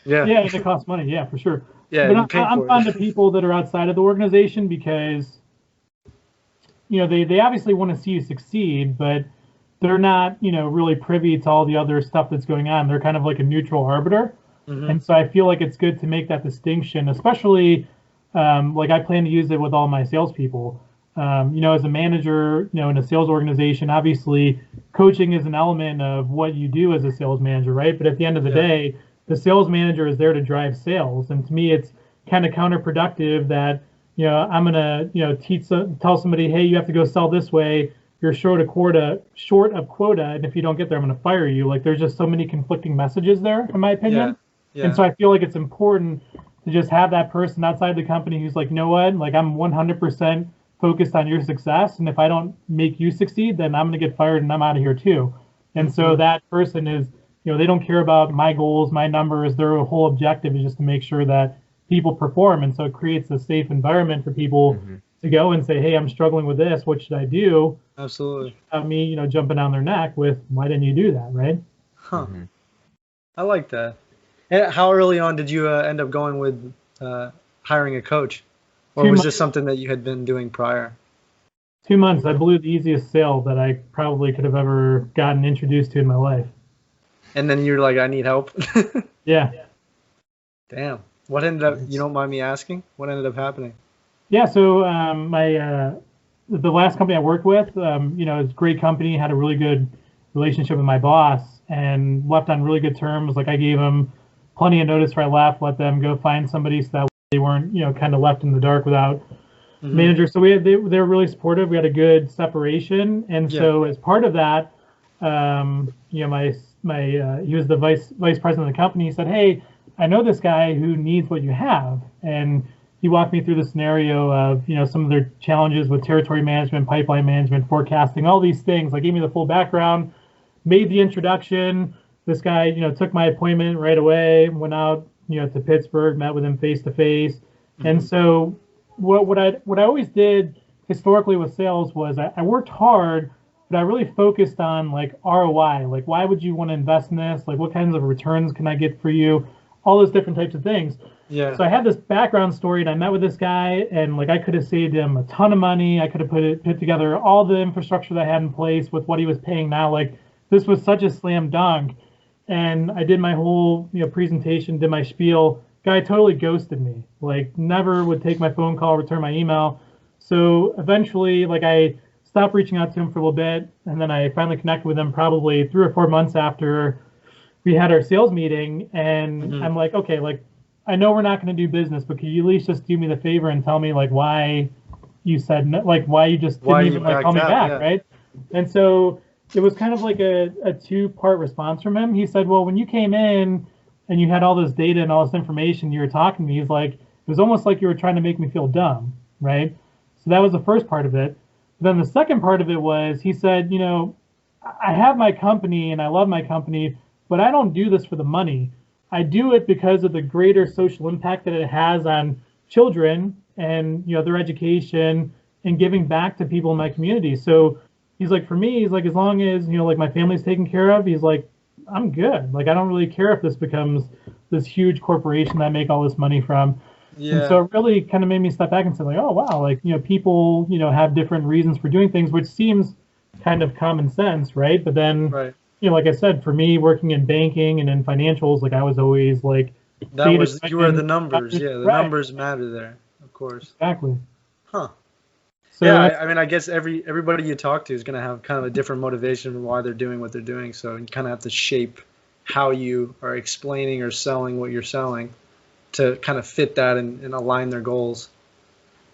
Yeah, it costs money. Yeah, for sure. Yeah, but I'm fond of people that are outside of the organization because, you know, they obviously want to see you succeed, but they're not, you know, really privy to all the other stuff that's going on. They're kind of like a neutral arbiter. And so I feel like it's good to make that distinction, especially like I plan to use it with all my salespeople. You know, as a manager, you know, in a sales organization, obviously coaching is an element of what you do as a sales manager, right? But at the end of the day, the sales manager is there to drive sales. And to me, it's kind of counterproductive that, you know, I'm going to, you know, tell somebody, hey, you have to go sell this way. You're short of quota. And if you don't get there, I'm going to fire you. Like, there's just so many conflicting messages there, in my opinion. And so I feel like it's important to just have that person outside the company who's like, you know what, like I'm 100% focused on your success, and if I don't make you succeed, then I'm going to get fired and I'm out of here too. And so that person is, you know, they don't care about my goals, my numbers. Their whole objective is just to make sure that people perform. And so it creates a safe environment for people to go and say, hey, I'm struggling with this. What should I do? Absolutely. Without me, you know, jumping down their neck with, why didn't you do that, right? Huh. I like that. And how early on did you end up going with hiring a coach? Or was this something that you had been doing prior? 2 months. I blew the easiest sale that I probably could have ever gotten introduced to in my life. And then you're like, I need help? Yeah. Damn. What ended up, you don't mind me asking? What ended up happening? Yeah, so the last company I worked with, you know, it's a great company, had a really good relationship with my boss, and left on really good terms. Like, I gave them plenty of notice where I left, let them go find somebody so that they weren't, you know, kind of left in the dark without manager. So they were really supportive. We had a good separation, and so as part of that, you know, he was the vice president of the company. He said, hey, I know this guy who needs what you have, and he walked me through the scenario of, you know, some of their challenges with territory management, pipeline management, forecasting, all these things. Like, gave me the full background, made the introduction. This guy, you know, took my appointment right away, went out, you know, to Pittsburgh, met with him face to face. And so what I always did historically with sales was I worked hard, but I really focused on like ROI. Like, why would you want to invest in this? Like, what kinds of returns can I get for you? All those different types of things. Yeah. So I had this background story, and I met with this guy, and like I could have saved him a ton of money. I could have put together all the infrastructure that I had in place with what he was paying now. Like, this was such a slam dunk. And I did my whole, you know, presentation, did my spiel. Guy totally ghosted me. Like, never would take my phone call, return my email. So eventually, like, I stopped reaching out to him for a little bit, and then I finally connected with him probably 3 or 4 months after we had our sales meeting. And I'm like, okay, like, I know we're not going to do business, but could you at least just do me the favor and tell me like why you said no, like why you just didn't even like call me back, right? And so it was kind of like a 2-part response from him. He said, well, when you came in and you had all this data and all this information, you were talking to me, he's like, it was almost like you were trying to make me feel dumb, right? So that was the first part of it. Then the second part of it was, he said, I have my company and I love my company, but I don't do this for the money. I do it because of the greater social impact that it has on children and, their education and giving back to people in my community. So he's like, for me, he's like, as long as, like my family's taken care of, he's like, I'm good. Like, I don't really care if this becomes this huge corporation that I make all this money from. Yeah. And so it really kind of made me step back and say, like, oh, wow, like, people, have different reasons for doing things, which seems kind of common sense, right? But then, Right. Like I said, for me, working in banking and in financials, like I was always like, You were the numbers. Yeah, the Right. numbers matter there, of course. Exactly. Huh. So Yeah, that's- I mean, I guess everybody you talk to is going to have kind of a different motivation for why they're doing what they're doing. So you kind of have to shape how you are explaining or selling what you're selling to kind of fit that and align their goals.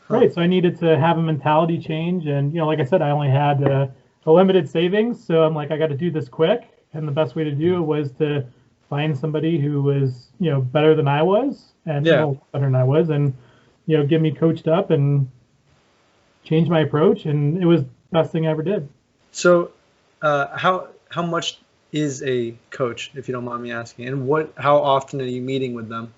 Right. So I needed to have a mentality change. And, like I said, I only had a limited savings. So I'm like, I got to do this quick. And the best way to do it was to find somebody who was, better than I was and better than I was and, get me coached up and change my approach. And it was the best thing I ever did. So how much is a coach, if you don't mind me asking? And how often are you meeting with them?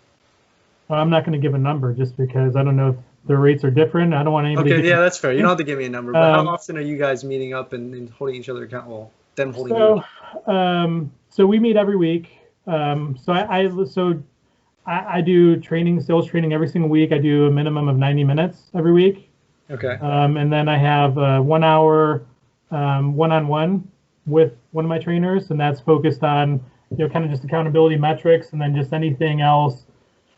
Well, I'm not going to give a number just because I don't know if their rates are different. I don't want anybody. Okay, yeah, that's fair. You don't have to give me a number, but how often are you guys meeting up and holding each other accountable? Well, them holding you. So we meet every week. So I do training, sales training every single week. I do a minimum of 90 minutes every week. Okay. And then I have 1 hour one-on-one with one of my trainers, and that's focused on kind of just accountability metrics, and then just anything else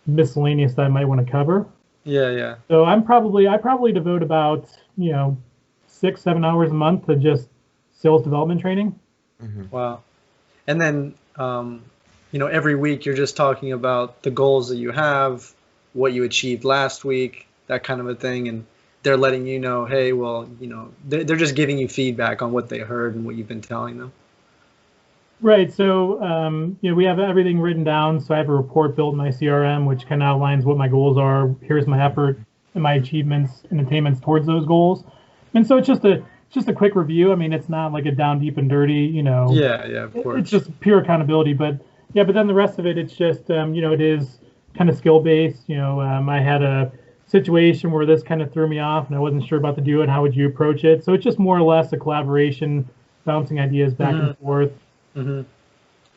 miscellaneous that I might want to cover. Yeah. So I probably devote about 6-7 hours a month to just sales development training. Mm-hmm. Wow. And then every week you're just talking about the goals that you have, what you achieved last week, that kind of a thing, and they're letting you know, hey, well, they're just giving you feedback on what they heard and what you've been telling them. Right. So, we have everything written down. So I have a report built in my CRM, which kind of outlines what my goals are. Here's my effort and my achievements and attainments towards those goals. And so it's just a quick review. I mean, it's not like a down deep and dirty, Yeah, of course. It's just pure accountability. But then the rest of it, it's just, it is kind of skill based. I had a situation where this kind of threw me off and I wasn't sure about to do it. How would you approach it? So it's just more or less a collaboration, bouncing ideas back and forth. Mm-hmm.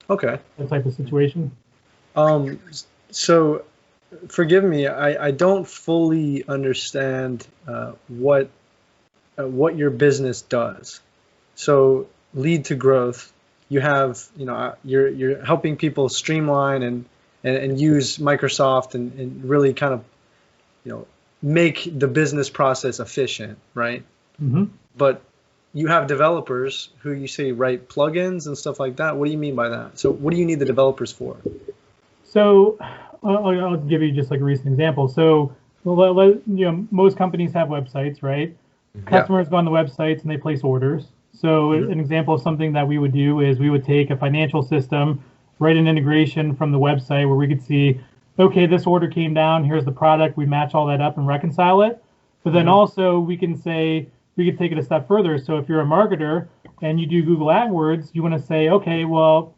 Okay. That type of situation. So forgive me, I don't fully understand what your business does. So lead to growth, you have, you're helping people streamline and use Microsoft and really kind of, make the business process efficient, right? Mm-hmm. But you have developers who you say write plugins and stuff like that. What do you mean by that? So what do you need the developers for? So I'll give you just like a recent example. So most companies have websites, right? Customers go on the websites and they place orders. So an example of something that we would do is we would take a financial system, write an integration from the website where we could see, okay, this order came down, here's the product, we match all that up and reconcile it. But then also we can say, we could take it a step further. So if you're a marketer and you do Google AdWords, you want to say, okay, well,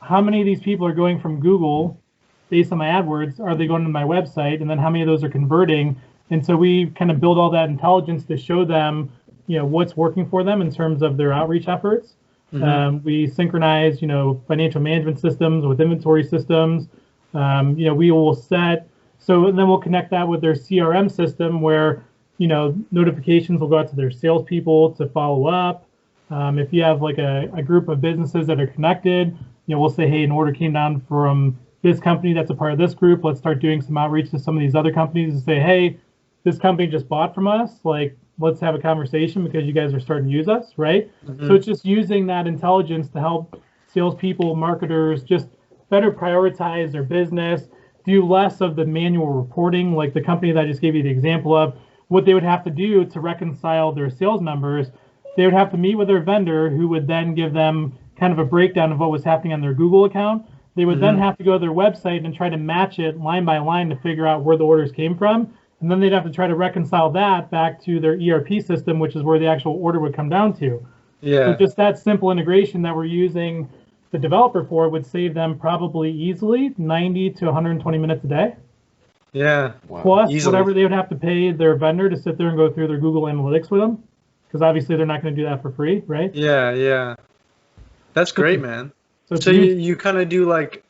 how many of these people are going from Google based on my AdWords? Are they going to my website? And then how many of those are converting? And so we kind of build all that intelligence to show them, what's working for them in terms of their outreach efforts. Mm-hmm. We synchronize, financial management systems with inventory systems. We will set, so then we'll connect that with their CRM system where, notifications will go out to their salespeople to follow up. If you have like a group of businesses that are connected, we'll say, hey, an order came down from this company that's a part of this group. Let's start doing some outreach to some of these other companies and say, hey, this company just bought from us. Like, let's have a conversation because you guys are starting to use us, right? Mm-hmm. So it's just using that intelligence to help salespeople, marketers, just better prioritize their business, do less of the manual reporting, like the company that I just gave you the example of. What they would have to do to reconcile their sales numbers, they would have to meet with their vendor who would then give them kind of a breakdown of what was happening on their Google account. They would then have to go to their website and try to match it line by line to figure out where the orders came from. and then they'd have to try to reconcile that back to their ERP system, which is where the actual order would come down to. Yeah. So just that simple integration that we're using the developer for would save them probably easily 90 to 120 minutes a day. Yeah. Wow. Plus Easily. whatever they would have to pay their vendor to sit there and go through their Google Analytics with them, because obviously they're not going to do that for free, right? Yeah, yeah. That's great, man. So you, you kind of do like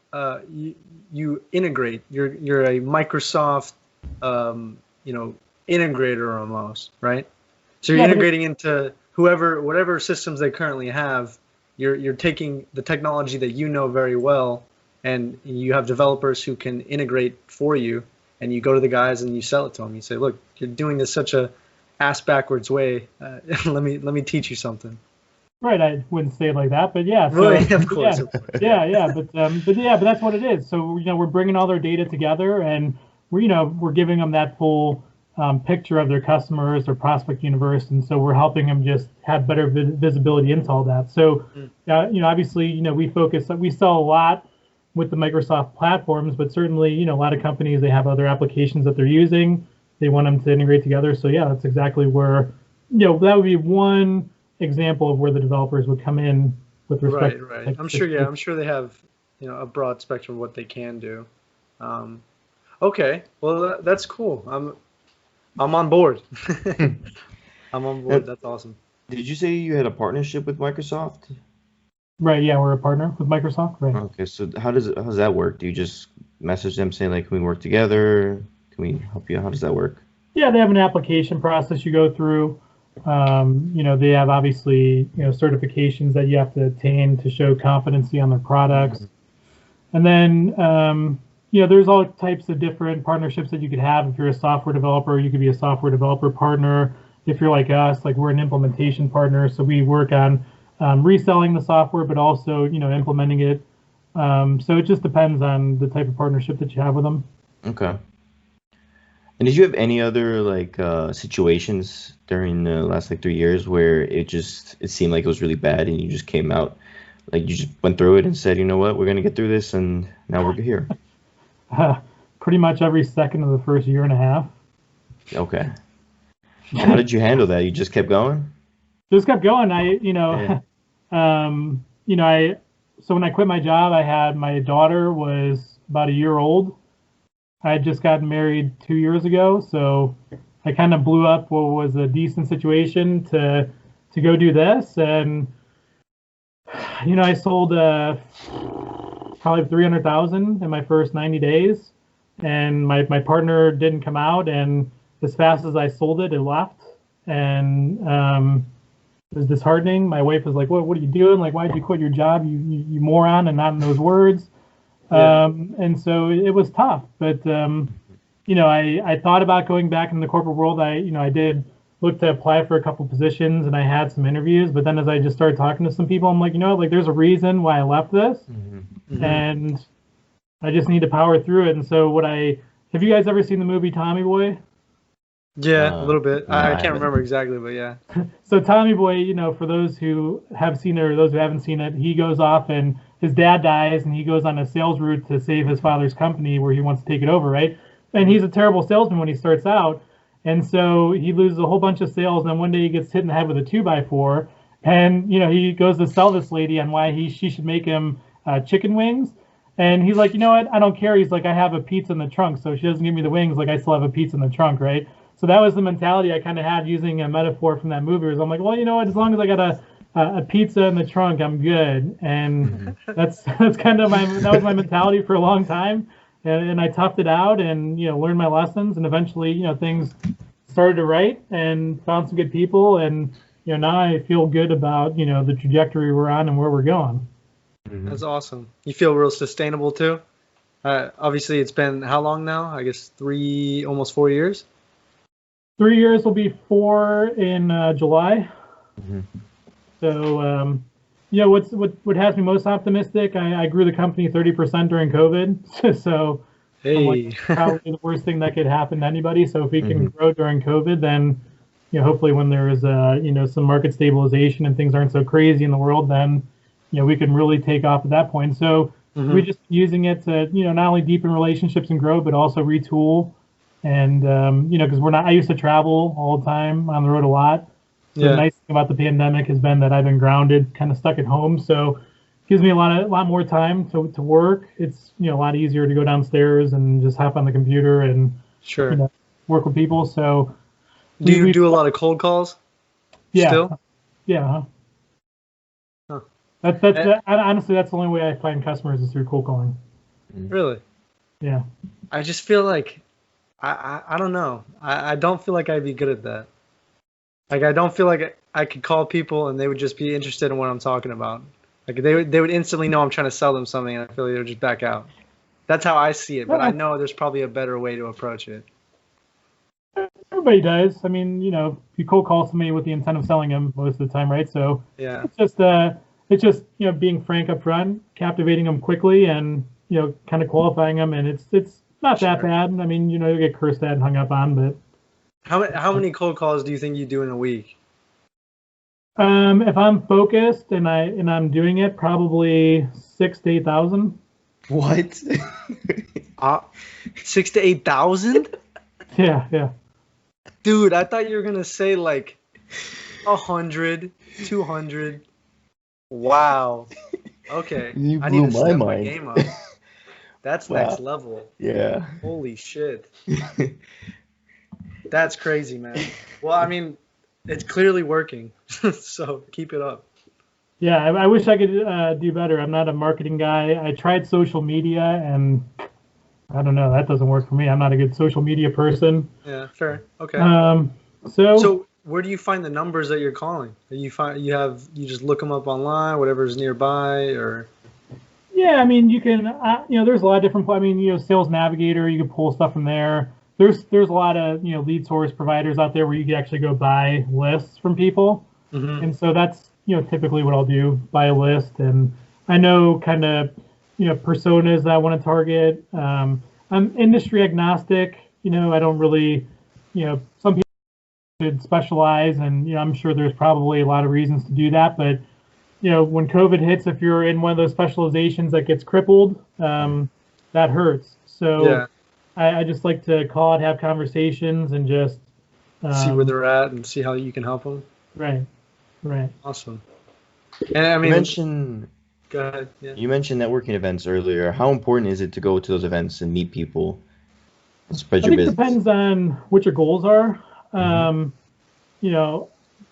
you integrate. You're a Microsoft integrator almost, right? So you're integrating into whatever systems they currently have. You're taking the technology that you know very well, and you have developers who can integrate for you, and you go to the guys and you sell it to them. You say, look, you're doing this such a ass backwards way. Let me teach you something. Right, I wouldn't say it like that, but yeah. So, Right, of course. But that's what it is. So we're bringing all their data together, and we're giving them that full picture of their customers, their prospect universe, and so we're helping them just have better visibility into all that. So, obviously, we sell a lot with the Microsoft platforms, but certainly, a lot of companies, they have other applications that they're using. They want them to integrate together. So yeah, that's exactly where, that would be one example of where the developers would come in with respect. Right. Like, I'm sure they have, a broad spectrum of what they can do. Okay, well that's cool. I'm on board. I'm on board. That's awesome. Did you say you had a partnership with Microsoft? Right. Yeah, we're a partner with Microsoft. Right. Okay, so how does that work? Do you just message them saying like, can we work together? Can we help you? How does that work? Yeah, they have an application process you go through. They have obviously certifications that you have to attain to show competency on their products, and then there's all types of different partnerships that you could have. If you're a software developer, you could be a software developer partner. If you're like us, like we're an implementation partner, so we work on reselling the software, but also implementing it. So it just depends on the type of partnership that you have with them. Okay. And did you have any other situations during the last 3 years where it seemed like it was really bad and you just came out, like you just went through it and said, you know what, we're gonna get through this and now we're here? Pretty much every second of the first year and a half. Okay. How did you handle that? You just kept going? Just kept going. So when I quit my job, I had my daughter was about a year old. I had just gotten married 2 years ago, so I kind of blew up what was a decent situation to go do this, and I sold probably 300,000 in my first 90 days, and my partner didn't come out, and as fast as I sold it, it left, and it was disheartening. My wife was like, "What are you doing? Like, why did you quit your job? You moron!" And not in those words. Yeah. And so it was tough, but I thought about going back in the corporate world. I did look to apply for a couple positions, and I had some interviews. But then as I just started talking to some people, I'm like, there's a reason why I left this, and I just need to power through it. And so have you guys ever seen the movie Tommy Boy? Yeah, a little bit. No, I can't remember exactly, but yeah. So Tommy Boy, for those who have seen it or those who haven't seen it, he goes off and his dad dies and he goes on a sales route to save his father's company where he wants to take it over, right? And he's a terrible salesman when he starts out. And so he loses a whole bunch of sales, and then one day he gets hit in the head with a 2x4, and he goes to sell this lady on why she should make him chicken wings. And he's like, what? I don't care. He's like, I have a pizza in the trunk, so she doesn't give me the wings, like I still have a pizza in the trunk, right? So that was the mentality I kind of had using a metaphor from that movie. Was I'm like, well, as long as I got a pizza in the trunk, I'm good. And that's kind of that was my mentality for a long time. And I toughed it out and learned my lessons, and eventually things started to right and found some good people, and now I feel good about the trajectory we're on and where we're going. That's awesome. You feel real sustainable too. Obviously, it's been how long now? I guess almost 4 years. 3 years will be 4 in July. So what has me most optimistic? I grew the company 30% during COVID. So hey, probably the worst thing that could happen to anybody. So if we can grow during COVID, then hopefully when there is some market stabilization and things aren't so crazy in the world, then we can really take off at that point. So we're just using it to not only deepen relationships and grow, but also retool And because I used to travel all the time on the road a lot. So the nice thing about the pandemic has been that I've been grounded, kind of stuck at home. So it gives me a lot more time to work. It's a lot easier to go downstairs and just hop on the computer and work with people. So do you do a lot of cold calls? Yeah. Still? Yeah. Huh. Honestly, that's the only way I find customers is through cold calling. Really? Yeah. I just feel like I don't know. I don't feel like I'd be good at that. Like I don't feel like I could call people and they would just be interested in what I'm talking about. Like they would instantly know I'm trying to sell them something, and I feel like they would just back out. That's how I see it, but I know there's probably a better way to approach it. Everybody does. I mean, you cold call somebody with the intent of selling them most of the time, right? So yeah, it's just being frank up front, captivating them quickly, and kind of qualifying them, and it's not that bad. I mean, you'll get cursed at and hung up on, but how many cold calls do you think you do in a week? If I'm focused and I'm doing it, probably 6,000 to 8,000. What? 6,000 to 8,000? Yeah. Dude, I thought you were gonna say like 100, 200. Wow. Okay. You I need to blew my step my mind. game up. That's Wow. next level. Yeah. Holy shit. That's crazy, man. Well, I mean, it's clearly working. So keep it up. Yeah, I wish I could do better. I'm not a marketing guy. I tried social media, and I don't know. That doesn't work for me. I'm not a good social media person. Yeah, fair. Okay. So where do you find the numbers that you're calling? You just look them up online, whatever's nearby, or? Yeah, I mean, you can. There's a lot of different. I mean, Sales Navigator. You can pull stuff from there. There's a lot of lead source providers out there where you can actually go buy lists from people, and so that's typically what I'll do, buy a list, and I know kind of personas that I want to target. I'm industry agnostic. I don't really some people should specialize, and I'm sure there's probably a lot of reasons to do that, but when COVID hits, if you're in one of those specializations that gets crippled, that hurts. So. Yeah. I just like to call it, have conversations, and just see where they're at and see how you can help them. Right. Awesome. And I mean, go ahead. Yeah. You mentioned networking events earlier. How important is it to go to those events and meet people, spread your business? It depends on what your goals are.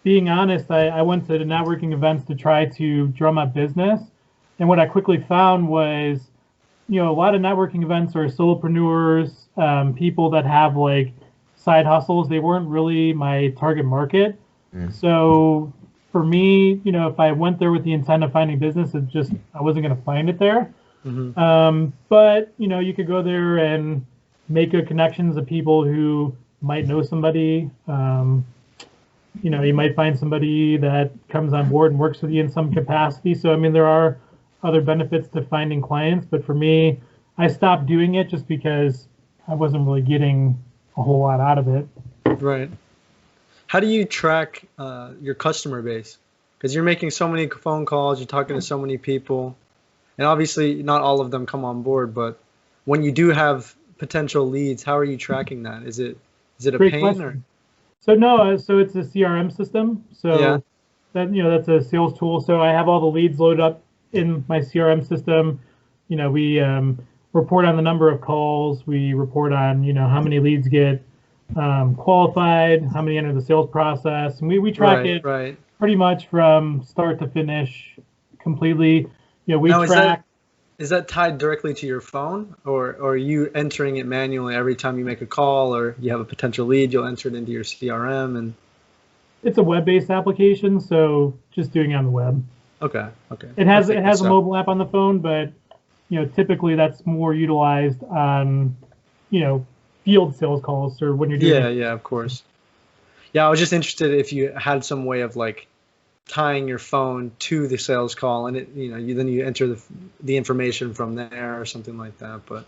Being honest, I went to the networking events to try to drum up business, and what I quickly found was, a lot of networking events are solopreneurs, people that have like side hustles. They weren't really my target market. So for me, if I went there with the intent of finding business, I wasn't going to find it there. But you could go there and make good connections of people who might know somebody. You might find somebody that comes on board and works with you in some capacity. So I mean, there are other benefits to finding clients, but for me, I stopped doing it just because I wasn't really getting a whole lot out of it. Right. How do you track your customer base? Because you're making so many phone calls, you're talking to so many people, and obviously not all of them come on board, but when you do have potential leads, how are you tracking that? Is it a Great pain? question. Or? So no, so it's a CRM system. So yeah. That's a sales tool. So I have all the leads loaded up in my CRM system. We report on the number of calls. We report on how many leads get qualified, how many enter the sales process, and we track it pretty much from start to finish completely. We track. Is that tied directly to your phone, or are you entering it manually every time you make a call, or you have a potential lead, you'll enter it into your CRM? And it's a web-based application, so just doing it on the web. Okay. It has a mobile app on the phone, but typically that's more utilized on field sales calls or when you're doing. Yeah, of course. Yeah, I was just interested if you had some way of like tying your phone to the sales call, and it you enter the information from there or something like that. But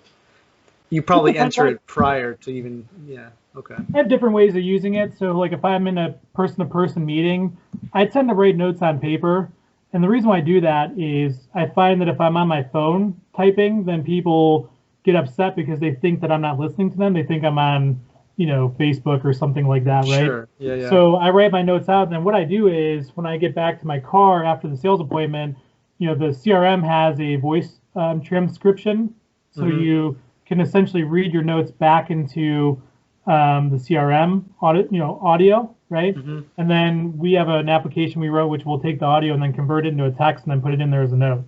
you probably enter it prior to even. Yeah. Okay. I have different ways of using it. So like if I'm in a person-to-person meeting, I tend to write notes on paper. And the reason why I do that is I find that if I'm on my phone typing, then people get upset because they think that I'm not listening to them. They think I'm on Facebook or something like that, right? Sure. Yeah. So I write my notes out, and then what I do is when I get back to my car after the sales appointment, the CRM has a voice transcription, so you can essentially read your notes back into the CRM audio, right? And then we have an application we wrote which will take the audio and then convert it into a text and then put it in there as a note.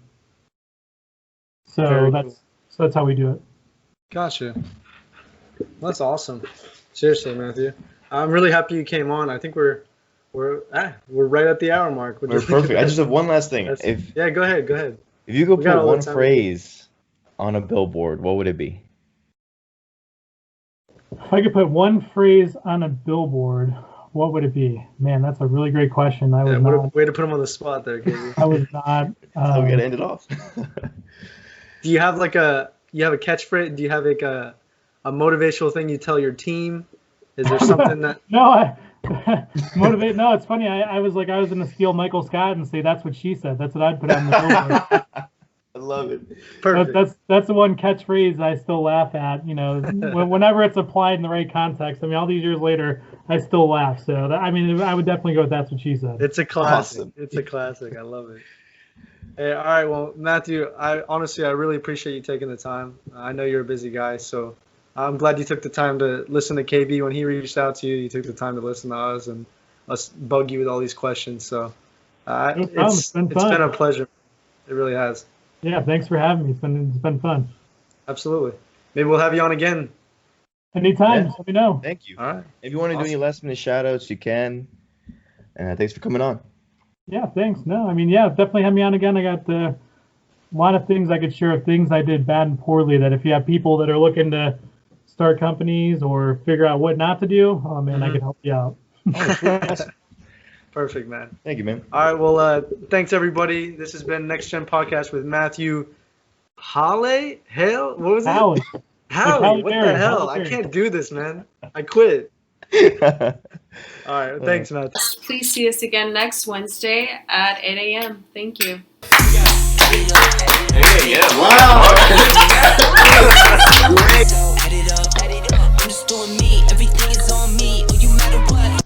So that's how we do it. Gotcha. Well, that's awesome. Seriously, Matthew. I'm really happy you came on. I think we're right at the hour mark. We're perfect. I just have one last thing. Go ahead. If you could put one phrase on a billboard, what would it be? If I could put one phrase on a billboard, what would it be? Man, that's a really great question. Way to put him on the spot there, KB. I was not. So we gotta end it off. Do you have a catchphrase? Do you have a motivational thing you tell your team? Is there something that? No, motivate. No, it's funny. I was going to steal Michael Scott and say that's what she said. That's what I'd put on the billboard. I love it. Perfect. That's the one catchphrase I still laugh at. Whenever it's applied in the right context. I mean, all these years later, I still laugh. So I would definitely go with that's what she said. It's a classic. Awesome. It's a classic. I love it. Hey, all right. Well, Matthew, I really appreciate you taking the time. I know you're a busy guy, so I'm glad you took the time to listen to KB when he reached out to you. You took the time to listen to us and us bug you with all these questions. So it's been a pleasure. It really has. Yeah, thanks for having me. It's been fun. Absolutely. Maybe we'll have you on again. Anytime. Let me know. Thank you. All right. If you want to do any last minute shout outs, you can. And thanks for coming on. Yeah, thanks. No, definitely have me on again. I got a lot of things I could share of things I did bad and poorly that if you have people that are looking to start companies or figure out what not to do, oh man, I can help you out. Perfect, man. Thank you, man. All right, well, thanks everybody. This has been Next Gen Podcast with Matthew Halle. What was it? Halle. What the hell? I can't do this, man. I quit. All right, thanks, Matt. Please see us again next Wednesday at 8 a.m. Thank you. Wow. Add it up. I'm just doing me. Everything is on me.